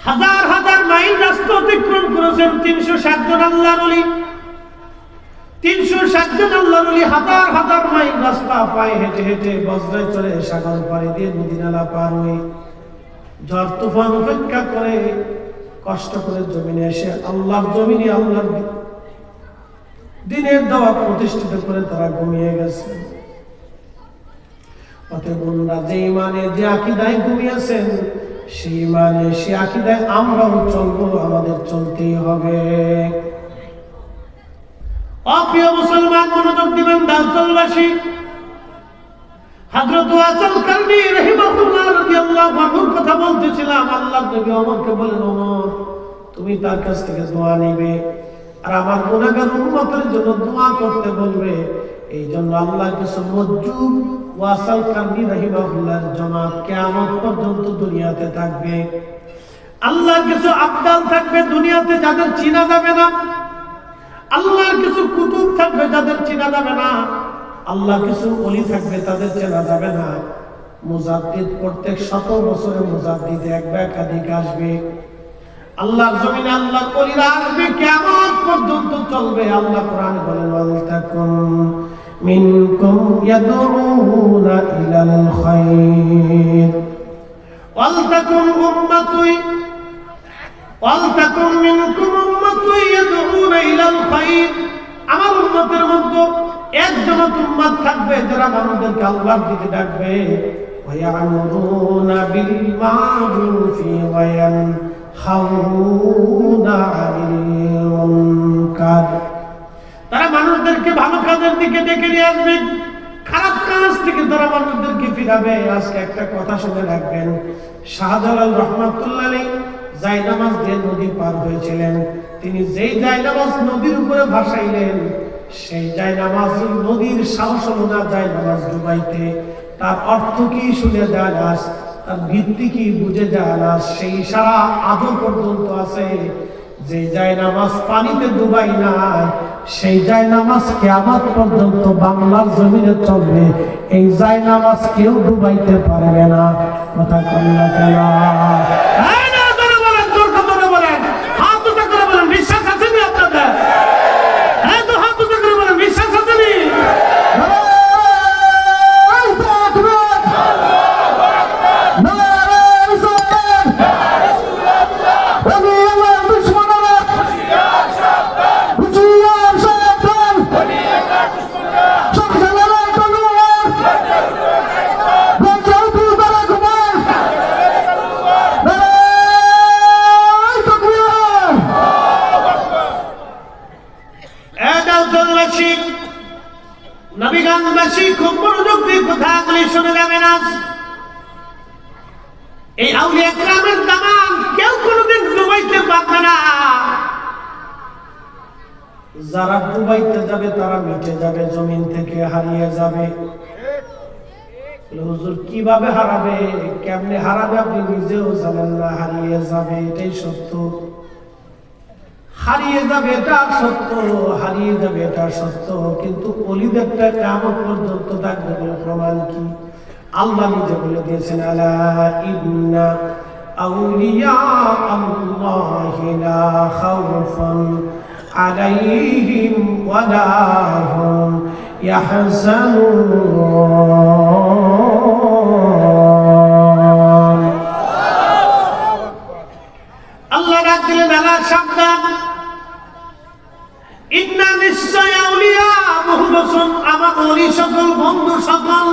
হাজার হাজার মাইল রাস্তা অতিক্রম করেছেন 360 জন আল্লাহর ওলি, 360 জন আল্লাহর ওলি হাজার হাজার মাইল রাস্তা পায়ে হেঁটে হেঁটে বজ্রে চড়ে সাগর পাড়ি দিয়ে নদী নালা পার হয়ে ঝড় তুফান উপেক্ষা করে কষ্ট করে জমিনে এসে আল্লাহর জমিনে আল্লাহর দিনের দাওয়াত প্রতিষ্ঠিত করে তারা ঘুমিয়ে গেছে। অতএব যে ইমানে যে আকীদায় ঘুমিয়েছেন সেই ইমানে সে আকীদায় আমরাও চলবো, আমাদের চলতেই হবে। অপ্রিয় মুসলমান, মনোযোগ দিবেন দাউদবাসী। হযরত ওয়াসিল কারনী রাহিমাহুল্লাহ রাদিয়াল্লাহু আনহুর কথা বলতেছিলাম। আল্লাহর নবী ওমরকে বলেন, ওমর তুমি তার কাছ থেকে দোয়া নিবে আর আমার গুনাহগার উম্মতের জন্য দোয়া করতে বলবে। এই জন্য আল্লাহ কিছু মজজুব ওয়াসিল কারনী রাহিমাহুল্লাহর জামাত কিয়ামত পর্যন্ত দুনিয়াতে থাকবে। আল্লাহর কিছু আবদাল থাকবে দুনিয়াতে যাদের চিনা যাবে না। আল্লাহর কিছু কুতুব থাকবে যাদের চেনা যাবে না। আল্লাহ কিছু ওলি থাকবে তাদের চেনা যাবে না। মুজাদ্দিদ প্রত্যেক 100 বছরে মুজাদ্দিদ এক বা একাধিক আসবে। আল্লাহর জমিনে আল্লাহর ওলিরা আসবে, কিয়ামত পর্যন্ত চলবে। আল্লাহ কোরআনে বলেন, ওয়ালতাকুম মিনকুম ইয়াদউনা ইলাল খায়র ওয়ালতাকুম উম্মাতুন ওয়ালতাকুম মিনকুম উম্মাতুন ইয়াদউনা ইলাল খায়র। আমার উম্মতের মধ্যে একজন উম্মত থাকবে যারা মানুষদেরকে আল্লাহর দিকে ডাকবে। ওয়া ইয়ামুরুনা বিল মা'রুফি ওয়া ইয়ানহাউনা আনিল মুনকার। তারা মানুষদেরকে ভালো কাজের দিকে ডেকে নিয়ে আসবে, খারাপ কাজ থেকে তারা মানুষদেরকে ফিরাবে। আজকে একটা কথা শুনে রাখবেন, শাহজালাল রাহমাতুল্লাহ আলাইহি জায়নামাজ দিয়ে নদী পার হয়েছিলেন। তিনি যেই জায়নামাজ নদীর উপরে ভাসাইলেন, সেই জায়নামাজ নদীর সাহস হলো না জায়নামাজ ডুবাইতে। তার অর্থ কি শুনে যায় না, তার ভিত্তি কি বুঝে যায় না। সেই সারা আজও পর্যন্ত আছে। যে জায়নামাজ পানিতে ডুবাই না, সেই জায়নামাজ কিয়ামত পর্যন্ত বাংলার জমিনে চলবে। এই জায়নামাজ কেউ ডুবাইতে পারবে না। কথা কইলা কেন? বিশ্বাস আছে নি আপনাদের? হ্যাঁ, তো হাত উঁচু করে বলেন, বিশ্বাস আছে নি? নবীগঞ্জবাসী খুব মনোযোগ দিয়ে কথাগুলি শুনে যাবেন। আজ এই আউলিয়া কেরামের দামান কেউ কোনোদিন ডুবাইতে পারবে না। যারা ডুবাইতে যাবে তারা মিটে যাবে, জমিন থেকে হারিয়ে যাবে। হুজুর কিভাবে হারাবে, কেমনে হারাবে আপনি নিজেও জানেন না। হারিয়ে যাবে, এটাই সত্য। হারিয়ে যাবে এটা সত্য, হারিয়ে যাবে এটা সত্য। কিন্তু ওলিদেরটা কিয়ামত পর্যন্ত থাকবে বলে প্রমাণ কি? আল্লাহ নিজে বলে দিয়েছেন, আলা ইন্না আউলিয়া আল্লাহি লা খাউফুন আলাইহিম ওয়া লা হুম ইয়াহজানুন। আল্লাহ ডাক দিলেন, আলা সাবধান, ইন্না নিশ্চয় আউলিয়া মুহাম্মদ, আমার ওলি সকল, বন্ধু সকল।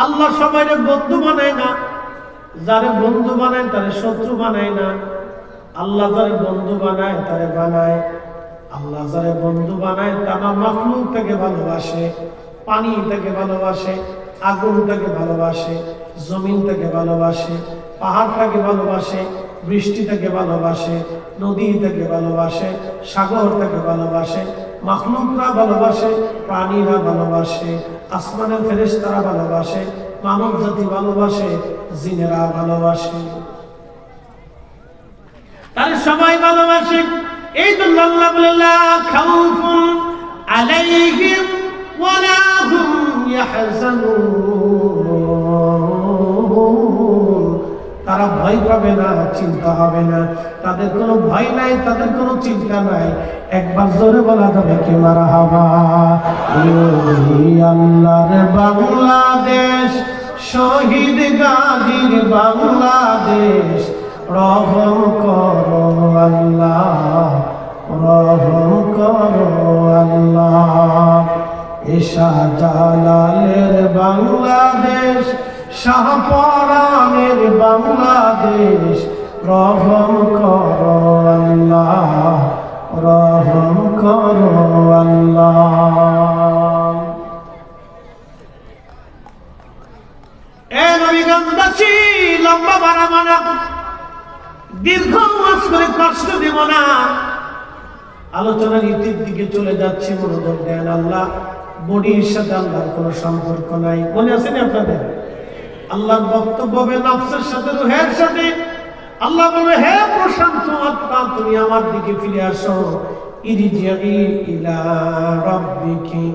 আল্লাহ সবাইকে বন্ধু বানায় না, যারে বন্ধু বানায় তারে শত্রু বানায় না। আল্লাহ যারে বন্ধু বানায় তারে বানায়। আল্লাহ যারে বন্ধু বানায় তারা মাখলুক থেকে ভালোবাসে, পানি থেকে ভালোবাসে, আগুন থেকে ভালোবাসে, জমিন থেকে ভালোবাসে, পাহাড় থেকে ভালোবাসে, বৃষ্টি থেকে ভালোবাসে, নদী থেকে ভালোবাসে, সাগর থেকে ভালোবাসে, মাখলুকরা ভালোবাসে, প্রাণীরা ভালোবাসে, আসমানের ফেরেশতারা ভালোবাসে, মানব জাতি ভালোবাসে, জিনেরা ভালোবাসে, তারা সবাই ভালোবাসে। এই জন্য আল্লাহ বলে, লা খাউফুন আলাইহিম ওয়া লা হুম ইয়াহজানুন। তারা তারা ভয় পাবে না, চিন্তা হবে না, তাদের কোনো ভয় নাই, তাদের কোনো চিন্তা নাই। একবার জোরে বলা যাবে কি মারহাবা। আল্লাহর বাংলাদেশ, শহীদ গাজীর বাংলাদেশ, রহম করো আল্লাহ, রহম করো আল্লাহ। শাহজালালের বাংলাদেশ, শাহপরানের বাংলাদেশ, রহম করো আল্লাহ, রহম করো আল্লাহ। এ নবীগঞ্জবাসী, লম্বা বাড়াবো না, দীর্ঘ ওয়াজ করে কষ্ট দিব না, আলোচনার ইতির দিকে চলে যাচ্ছে। মনোযোগ দেন। আল্লাহ বডির সাথে আল্লাহর কোনো সম্পর্ক নাই, মনে আছে না আপনাদের? আল্লাহর বক্তব্য হবে নফসের সাথে, রূহের সাথে। আল্লাহ বলবে, হে প্রশান্ত আত্মা, তুমি আমার দিকে ফিরে আসো। ইরজিই ইলা রাব্বিকি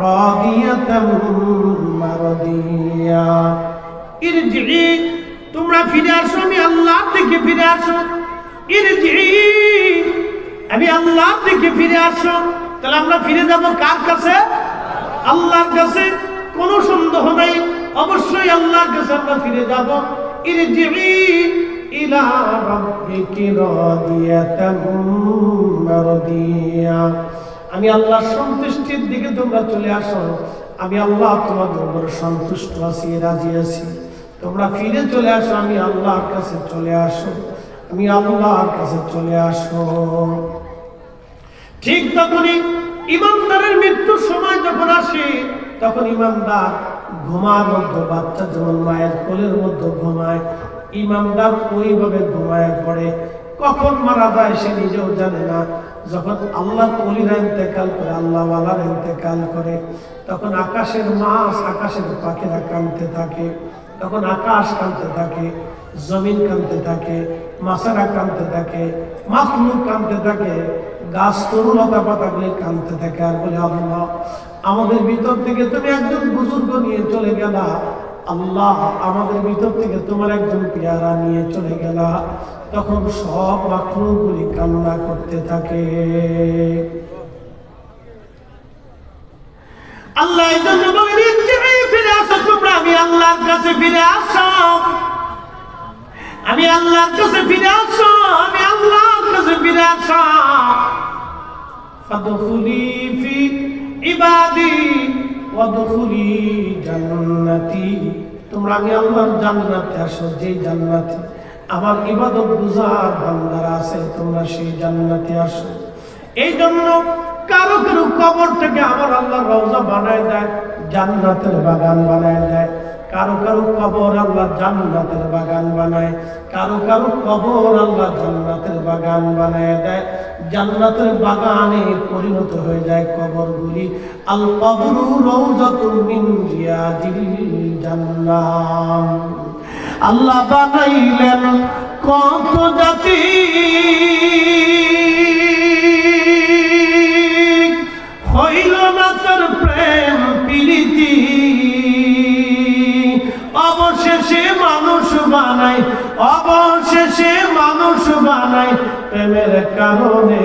রাদিয়াতাম মারদিয়া। ইরজিই, তোমরা ফিরে আসো, আমি আল্লাহর দিকে ফিরে আসো। ইরজিই, আমি আল্লাহর দিকে ফিরে আসো। তাহলে আমরা ফিরে যাব কার কাছে? আল্লাহর কাছে। কোনো সন্দেহ নাই, অবশ্যই আল্লাহর কাছে আমরা ফিরে যাব। ইরজিই ইলা রাব্বিকি রাদিয়াতাম মারদিয়া। আমি আল্লাহর সন্তুষ্টির দিকে তোমরা চলে আসো। আমি আল্লাহ তোমাদের উপর সন্তুষ্ট আছি, রাজি আছি। তোমরা ফিরে চলে আসো, আমি আল্লাহর কাছে চলে আসো, আমি আল্লাহর কাছে চলে আসো। ঠিক তখনই ইমানদারের মৃত্যুর সময় যখন আসে, তখন ইমানদার ঘুমার মধ্যে, বাচ্চা যেমন মায়ের কোলের মধ্যে ঘুমায়, ইমানদার ওইভাবে ঘুমায় পড়ে। কখন মারা যায় সে নিজেও জানে না। যখন আল্লাহর ওলিরা ইন্তেকাল করে, আল্লাহ ওয়ালারা ইন্তেকাল করে, তখন আকাশের মাছ, আকাশের পাখিরা কাঁদতে থাকে। তখন আকাশ কাঁদতে থাকে, জমিন কাঁদতে থাকে, মাছেরা কাঁদতে থাকে, মাখলুক কাঁদতে থাকে, গাছ তরুলতা পাতাগুলি কাঁদতে থাকে। আর বলে, আল্লাহ, আমাদের ভিতর থেকে তুমি একজন বুজুর্গ নিয়ে চলে গেলা। আল্লাহ, আমাদের ভিতর থেকে তোমার একজন পেয়ারা নিয়ে চলে গেলা। তখন সব মাখলুকগুলি কান্না করতে থাকে। আল্লাহ এই জন্য বলে, ফিরে আসো তোমরা, আমি আল্লাহর কাছে ফিরে আসো, আমি আল্লাহর কাছে ফিরে আসো, আমি আল্লাহর কাছে ফিরে আসো। ফাদখুলি ফি ইবাদি ওয়াদখুলি জান্নাতি। তোমরা আমি আল্লাহর জান্নাতে আসো, যে জান্নাতে আমার ইবাদত গুজার বান্দারা আছে, তোমরা সেই জান্নাতে আসো। এই জন্য কারো কারো কবরটাকে আমার আল্লাহ রওজা বানায় দেয়, জান্নাতের বাগান বানায় দেয়। কারো কারো কবর আল্লাহ জান্নাতের বাগান বানায়, কারো কারো কবর আল্লাহ জান্নাতের বাগান বানায় দেয়। জান্নাতের বাগানে পরিণত হয়ে যায় কবরগুলি। আল কবরু রাউযাতুম মিন রিয়াদিল জান্নাহ। আল্লাহ বানাইলেন কত জাতি, হইল না তোর প্রেম প্রীতি, অবশেষে মানুষ বানাই, অবশেষে মানুষ বানাই প্রেমের কারণে।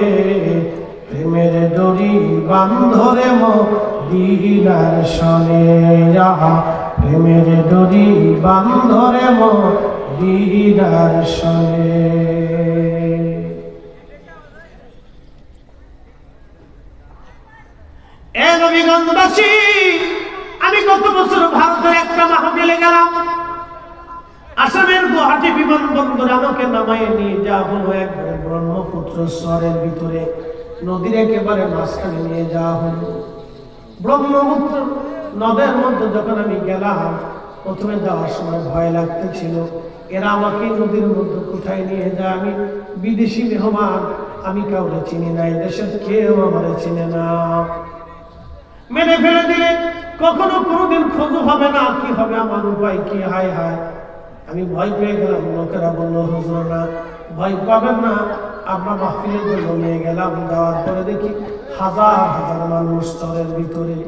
প্রেমের ডরি বান্ধরে মদিনার শনে, প্রেমের ডরি বান্ধরে মদিনার শনে। এ নবীগঞ্জবাসী, আমি গত বছর ভারতের একটা মাহফিলে গেলাম। আসামের গুয়াহাটি বিমানবন্দরে আমাকে নামায় নিয়ে যাওয়া হলো একবারে ব্রহ্মপুত্র শহরের ভিতরে, নদীর একেবারে মাঝখানে নিয়ে যাওয়া হলো। ব্রহ্মপুত্র নদের মধ্যে যখন আমি গেলাম, প্রথমে যাওয়ার সময় ভয় লাগতেছিল, এরা আমাকে নদীর মধ্যে কোথায় নিয়ে যায়। আমি বিদেশি মেহমান, আমি কাউরে চিনি না, দেশের কেউ আমার চিনে না। মেনে ফেলে দিলে কখনো কোনোদিন খোঁজ হবে না, কি হবে আমার উপায় কি? হায় হায়, আমি ভয় পেয়ে গেলাম। লোকেরা বললো, হুজুর না, ভয় পাবেন না, আমরা মাহফিলের জন্য নিয়ে গেলাম। যাওয়ার পরে দেখি হাজার হাজার মানুষ স্তরের ভিতরে,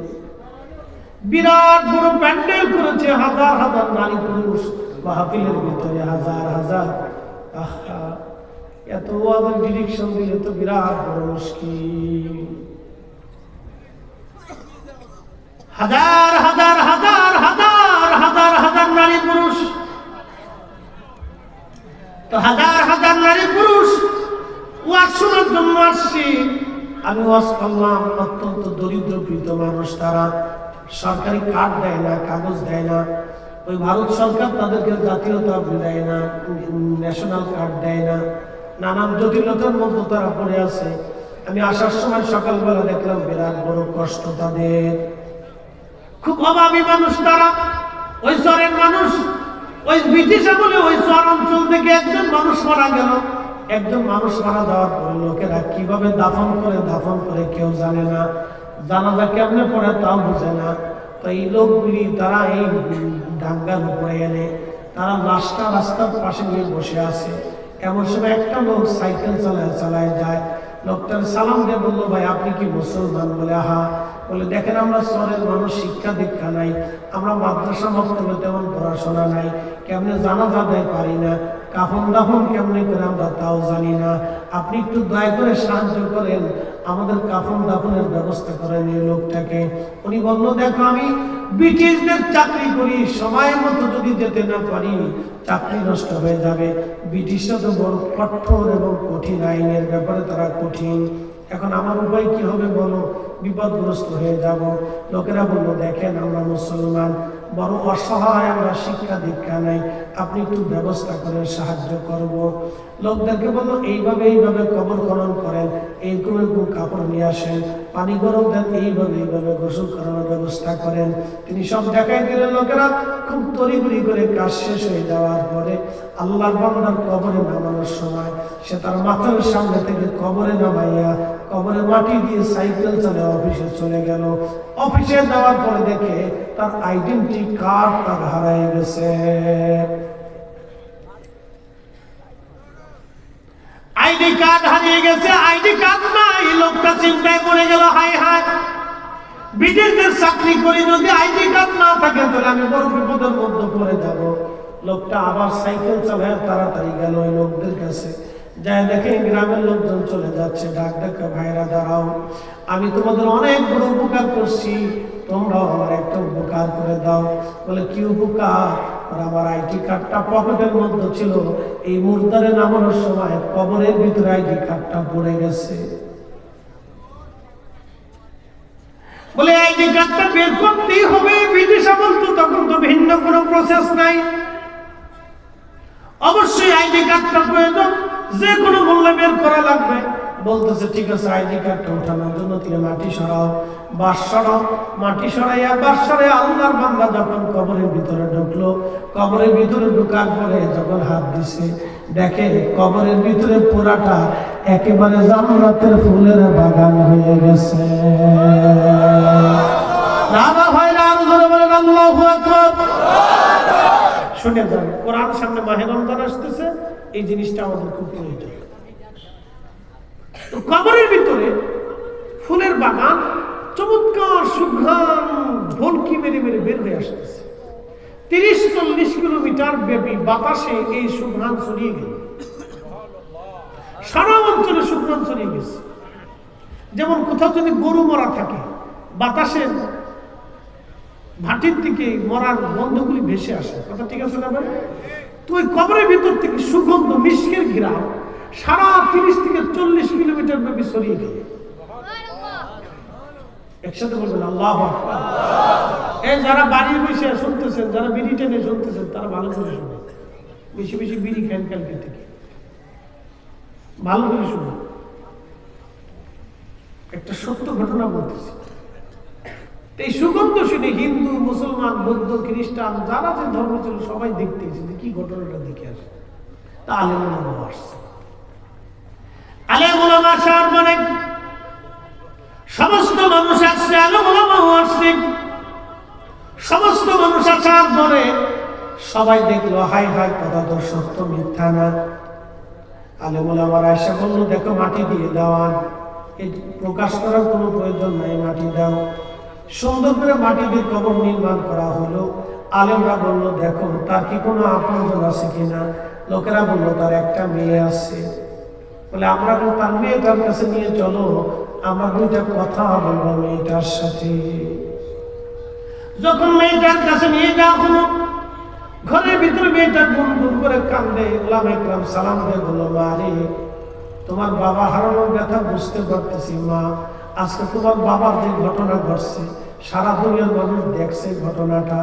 বিরাট বড় প্যান্ডেল করেছে, হাজার হাজার নারী পুরুষ মাহফিলের ভিতরে হাজার হাজার, আহা এত ওয়াজের ডিরেকশন দিলে তো বিরাট বড় মুশকিল। হাজার হাজার হাজার হাজার হাজার হাজার নারী পুরুষ, তো হাজার হাজার নারী পুরুষ ওয়াজ শোনার জন্য আসছি। আমি ওয়াজ করলাম, অত্যন্ত দরিদ্রপীড়িত মানুষ, তারা সরকারি কার্ড দেয় না, কাগজ দেয় না। ওই ভারত সরকার তাদেরকে জাতীয়তা দেয় না, ন্যাশনাল কার্ড দেয় না, নানান জটিলতার মধ্যে তারা পড়ে আছে। আমি আসার সময় সকালবেলা দেখলাম বিরাট বড় কষ্ট তাদের, খুব অভাবী মানুষ তারা। ওই শহরের মানুষ, ওই ব্রিটিশ আমলে ওই শহর অঞ্চল থেকে একজন মানুষ মারা গেল। একজন মানুষ মারা যাওয়ার পরে লোকেরা কিভাবে দাফন করে কেউ জানে না, জানাজা কেমনে পড়ে তাও বুঝে না। তো এই লোকগুলি তারা এই ডাঙ্গার উপরে এনে তারা লাশটা রাস্তার পাশে নিয়ে বসে আছে। এমন সময় একটা লোক সাইকেল চালায় যায়, লোকটার সালাম দিয়ে বললো, ভাই আপনি কি মুসলমান? বলে আহা। বলে দেখেন আমরা শহরের মানুষ, শিক্ষা দীক্ষা নাই, আমরা মাদ্রাসা মক্তবে তেমন পড়াশোনা নাই, কেমনে জানাজা দেয় পারি না, কাফন দাফন কেমনে করে আমরা তাও জানি না। আপনি একটু দয়া করে সাহায্য করেন, আমাদের কাফন দাফনের ব্যবস্থা করেন এই লোকটাকে। উনি বললো, দেখো আমি ব্রিটিশদের চাকরি করি, সময় মতো যদি যেতে না পারি চাকরি নষ্ট হয়ে যাবে। ব্রিটিশরা তো বড় কঠোর এবং কঠিন, আইনের ব্যাপারে তারা কঠিন। এখন আমার উপায় কি হবে বলো? বিপদগ্রস্ত হয়ে যাব। লোকেরা বললো, দেখেন আমরা মুসলমান, বড় অসহায়, আমরা শিক্ষা দীক্ষা নাই, আপনি একটু ব্যবস্থা করেন, সাহায্য করব। লোকদেরকে বললো, এইভাবে কবর খনন করেন, এইরকম কাপড় নিয়ে আসেন, পানি গরম দেন, এইভাবে গোসল করানোর ব্যবস্থা করেন। তিনি সব দেখাই দিলেন। লোকেরা খুব তড়িঘড়ি করে কাজ শেষ হয়ে যাওয়ার পরে আল্লাহর বান্দার কবরে নামানোর সময় সে তার মাথার সামনে থেকে কবরে নামাইয়া কবরে মাটি দিয়ে সাইকেল চালে অফিসে চলে গেল। অফিসে যাওয়ার পরে দেখে তার আইডেন্টি কার্ড তার হারিয়ে গেছে। আইডি কার্ড হারিয়ে গেছে, আইডি কার্ড নাই। লোকটা চিন্তায় পড়ে গেল, হাই হাই, বিদেশের চাকরি করি, যদি আইডি কার্ড না থাকে তাহলে আমি বড় বিপদের মধ্যে পড়ে যাব। লোকটা আবার সাইকেল চালায় তাড়াতাড়ি গেল ওই লোকদের কাছে, যাই দেখে গ্রামের লোকজন চলে যাচ্ছে। ডাক ডাকা, ভাইরা দাঁড়াও, আমি তোমাদের অনেক বড় উপকার করছি, তোমরাও আমার একটা উপকার করে দাও। বলে কি উপকার? আমার আইডি কার্ডটা পকেটের মধ্যে ছিল, এই মুর্দারে নামানোর সময় কবরের ভিতরে আইডি কার্ডটা পড়ে গেছে। বলে আইডি কার্ডটা বের করতেই হবে, ব্রিটিশ আমল তো, তখন তো ভিন্ন কোনো প্রসেস নাই, অবশ্যই আইডি কার্ডটা প্রয়োজন, যে কোনো মূল্যে বের করা লাগবে। বলতেছে ঠিক আছে, আইডি কার্ডটা ওঠানোর জন্য তিনি মাটি সরাও, বাঁশ সরাও। মাটি সরাইয়া বাঁশ সরাই আল্লাহর বান্দা যখন কবরের ভিতরে ঢুকলো, কবরের ভিতরে ঢুকার পরে যখন হাত দিছে, দেখে কবরের ভিতরে পুরাটা একেবারে জান্নাতের ফুলের বাগান হয়ে গেছে। আল্লাহু আকবার। শুনে যান, কোরআন সামনে মাহে রমজান আসতেছে, এই জিনিসটা আমাদের খুব প্রয়োজন। কবরের ভিতরে ফুলের বাগান, চমৎকার সুঘ্রাণ ঢোলকি মেরে মেরে বের হয়ে আসতেছে। 30-40 কিলোমিটার ব্যাপী বাতাসে এই সুঘ্রাণ ছড়িয়ে গেল, সারা অঞ্চলে সুঘ্রাণ ছড়িয়ে গেছে। যেমন কোথাও যদি গরু মরা থাকে, বাতাসের ভাটির দিকে মরার গন্ধগুলি ভেসে আসে, কথা ঠিক আছে না? তো ওই কবরের ভিতর থেকে সুগন্ধ মিষ্কের ঘিরাও সারা 30-40 কিলোমিটার ব্যাপী ছড়িয়ে গেল। একসাথে বলবেন আল্লাহু আকবার। এই যারা বাড়ির বসে শুনতেছেন, যারা বিড়ি টেনে শুনতেছেন, তারা ভালো করে শুনে, বেশি বেশি বিড়ি খান কালকে থেকে, ভালো করে শুনে। একটা সত্য ঘটনা বলতেছি। এই সুগন্ধ শুনে হিন্দু, মুসলমান, বৌদ্ধ, খ্রিস্টান, যারা যে ধর্ম ছিল সবাই দেখতে এসেছে, কি ঘটনাটা দেখে আসে। তা আলেম ওলামা আসছে। আলেম ওলামা আসার পরে সমস্ত মানুষ আসছে, আলেম ওলামাও আসছে। সমস্ত মানুষ আসার পরে সবাই দেখলো, হাই হাই, কথা তো সত্য, মিথ্যা না। আলেম ওলামারা এসে বললো, দেখো মাটি দিয়ে দেওয়া, এই প্রকাশ করার কোনো প্রয়োজন নাই, মাটি দাও। সুন্দর করে মাটি দিয়ে কবর নির্মাণ করা হলো। আলেমরা বললো দেখো তার কি কোনো আপনজন আছে কিনা। লোকেরা বললো তার একটা মেয়ে আছে। বলে আমরা তার মেয়েটার কাছে নিয়ে চলো, আমরা দুইটা কথা বলবো মেয়েটার সাথে। যখন মেয়েটার কাছে নিয়ে যাওয়া হলো, ঘরের ভিতরে মেয়েটা গুনগুন করে কান্দে। ওলামা ইকরাম সালাম দিয়ে বললো, মা রে, তোমার বাবা হারানোর ব্যথা বুঝতে পারতেছি মা। আজকে তোমার বাবার যে ঘটনা ঘটছে, সারা দুনিয়ার মানুষ দেখছে ঘটনাটা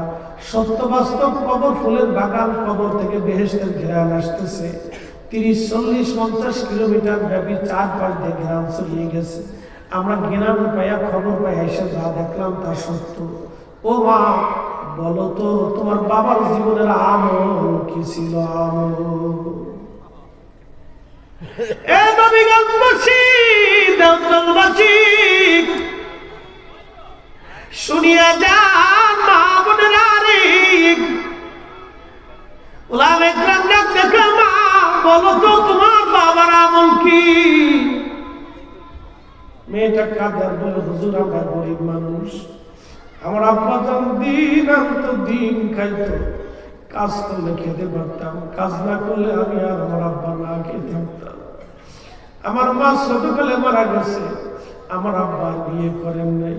সত্য বাস্তব। কবর ফুলের বাগান, কবর থেকে বেহেশতের ঘেরান আসতেছে। 30, 40, 50 কিলোমিটার ব্যাপী 4-5 দিয়ে ঘেরান ছড়িয়ে গেছে। আমরা ঘেরান পাইয়া খবর পাই এসে যা দেখলাম তা সত্য। ও মা, বলো তো তোমার বাবার জীবনের আমল কি ছিল? আমল শুনিয়া যান মা বোনেরা রে। ওলামা ইকরাম দেখে, মা বলো তো তোমার বাবার আমল কি? মেয়েটা কাঁদে আর বলে, হুজুর আমরা গরিব মানুষ, আমার আব্বা যান দিন আনতো দিন খাইতো, কাজ করলে খেতে পারতাম, কাজ না করলে আমি আর আমার আব্বা না খেয়ে থাকতাম। আমার মা ছোটকালে মারা গেছে, আমার আব্বা বিয়ে করেন নাই।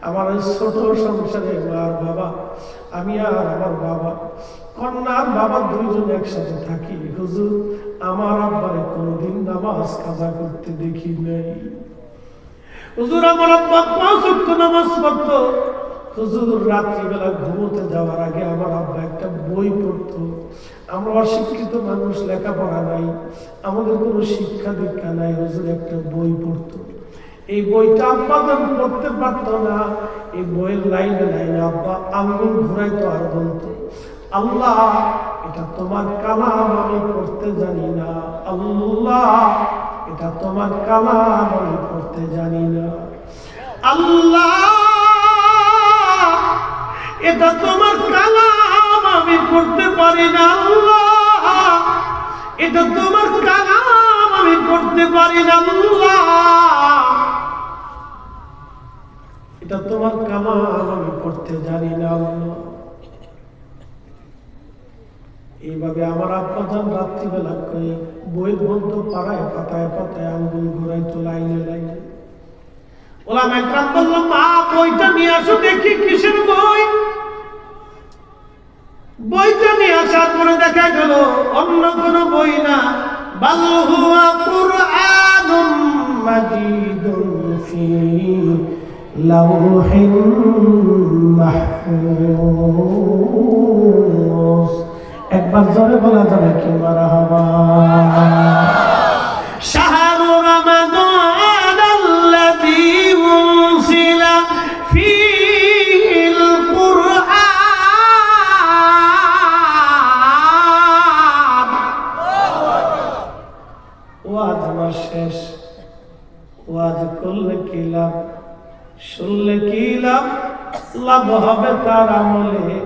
আমার ওই ছোট সংসারে মা আর বাবা, আমি আর আমার বাবা, কন্যা আর বাবা দুইজন একসাথে থাকি। হুজুর আমার আব্বারে কোনোদিন নামাজ কাজা করতে দেখি নাই। হুজুর আমার আব্বা 5 ওয়াক্ত নামাজ পড়তো। হুজুর রাত্রিবেলা ঘুমোতে যাওয়ার আগে আমার আব্বা একটা বই পড়তো। আমরা অশিক্ষিত মানুষ, লেখাপড়া নাই, আমাদের কোনো শিক্ষা দীক্ষা নাই। হুজুর একটা বই পড়তো। এই বইটা আব্বা যখন পড়তে পারতো না, এই বইয়ের লাইনে লাইনে আব্বা আঙ্গুল ঘুরাইতো আর বলতো, আল্লাহ এটা তোমার কালাম, আমি পড়তে জানি না। আল্লাহ এটা তোমার কালাম, আমি পড়তে জানি না। আল্লাহ এটা তোমার কালাম, আমি পড়তে পারি না। আল্লাহ এটা তোমার কালাম, আমি পড়তে পারি না। আল্লাহ এটা তোমার কালাম, আমি পড়তে জানি না। আল্লাহ এইভাবে আমার আব্বা যান রাত্রিবেলা করে বই বলতো, পাড়ায় পাতায় পাতায় আঙ্গুল ঘুরাইতো লাইনে লাইনে। ওলামা ইকরাম বলল, মা বইটা নিয়ে আসো দেখি কিসের বই। বইটা নিয়ে আসার পরে দেখা গেল অন্য কোন বই না, বাল হুয়া কুরআনুম মাজিদুন ফি লাওহিন মাহফুজ। একবার জোরে বলা যাবে কি মারহাবা? শাহরু রমাদান আল্লাযী উনজিলা ফীহিল কুরআন। ওয়াজ আমার শেষ। ওয়াজ করলে কি লাভ, শুনলে কি লাভ? লাভ হবে তার আমলে,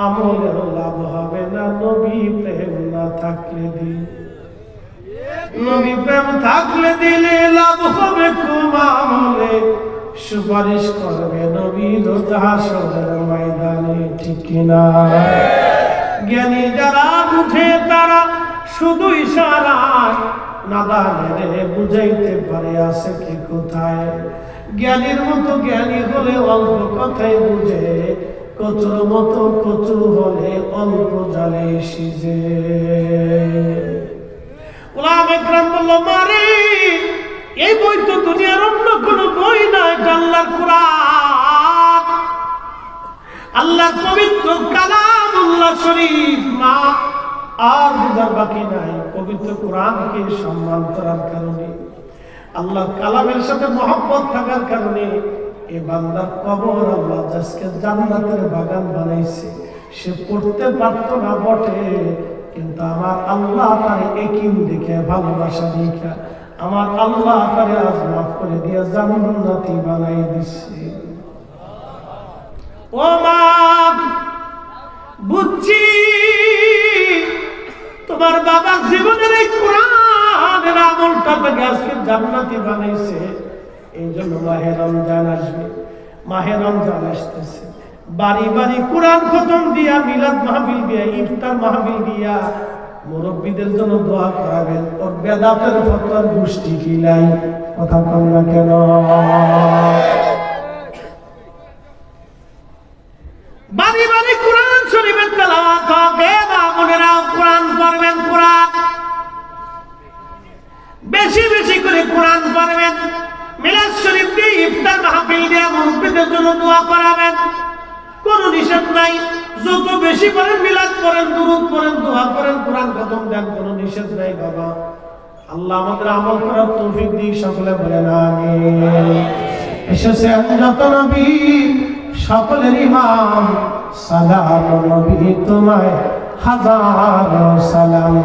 আমলেও লাভ হবে না নবী প্রেম না থাকলে দিলে। নবী প্রেম থাকলে দিলে লাভ হবে খুব আমলে, সুপারিশ করবে নবী রোজ হাসরের ময়দানে, ঠিক কিনা? জ্ঞানী যারা বুঝে তারা শুধু ইশারায় নাদানেরে বুঝাইতে পারে আছে কি কোথায়। জ্ঞানীর মতো জ্ঞানী হলে অল্প কথাই বুঝে, কচুর মতো কচু হলে অল্প জালে সিজে। ওলামা ইকরাম বলল, মারে এই বই তো দুনিয়ার অন্য কোন বই না, এটা আল্লাহর কোরআন, আল্লাহর পবিত্র কালামুল্লাহ শরীফ। মা আর বুঝার বাকি নাই, পবিত্র কোরআনকে সম্মান করার কারণে, আল্লাহর কালামের সাথে মহব্বত থাকার কারণে এই বান্দার কবর আল্লাহ আজকে জান্নাতের বাগান বানাইছে। সে পড়তে পারতো না বটে, কিন্তু আমার আল্লাহ তার একিন দেখে, ভালোবাসা দেখে আমার আল্লাহ তারে আজ মাফ করে দিয়ে জান্নাতি বানাই দিচ্ছে। ও মা, বুঝছি তোমার বাবার জীবনের এই কোরআনের আমলটা তাকে আজকে জান্নাতি বানাইছে। এই জন্য মাহে রমজান আসবে, মাহে রমজান আসতেছে, বাড়ি বাড়ি কোরআন খতম দিয়া, মিলাদ মাহফিল দিয়া, ইফতার মাহফিল দিয়া মুরব্বীদের জন্য দোয়া করাবেন। ওর বেদাতের ফতোয়ার গোষ্ঠী কিলাই, কথা কম না কেন? বাড়ি বাড়ি কোরআন শরীফের তেলাওয়াত হবে, মা কোরআন পড়বেন, কোরআন বেশি বেশি করে কোরআন পড়বেন। মিলাদ শরীফ দিয়ে, ইফতার মাহফিল দিয়ে মুরব্বীদের জন্য দোয়া করাবেন, কোনো নিষেধ নাই। যত বেশি পড়েন, মিলাদ পড়েন, দুরূদ পড়েন, দোয়া করেন, কোরআন খতম দেন, কোনো নিষেধ নাই বাবা। আল্লাহ আমাদের আমল করার তৌফিক দিক, সকলে বলেন আমিন। এসেছেন যত নবী সকলের ইমাম, সালাম নবী তোমায় হাজার সালাম।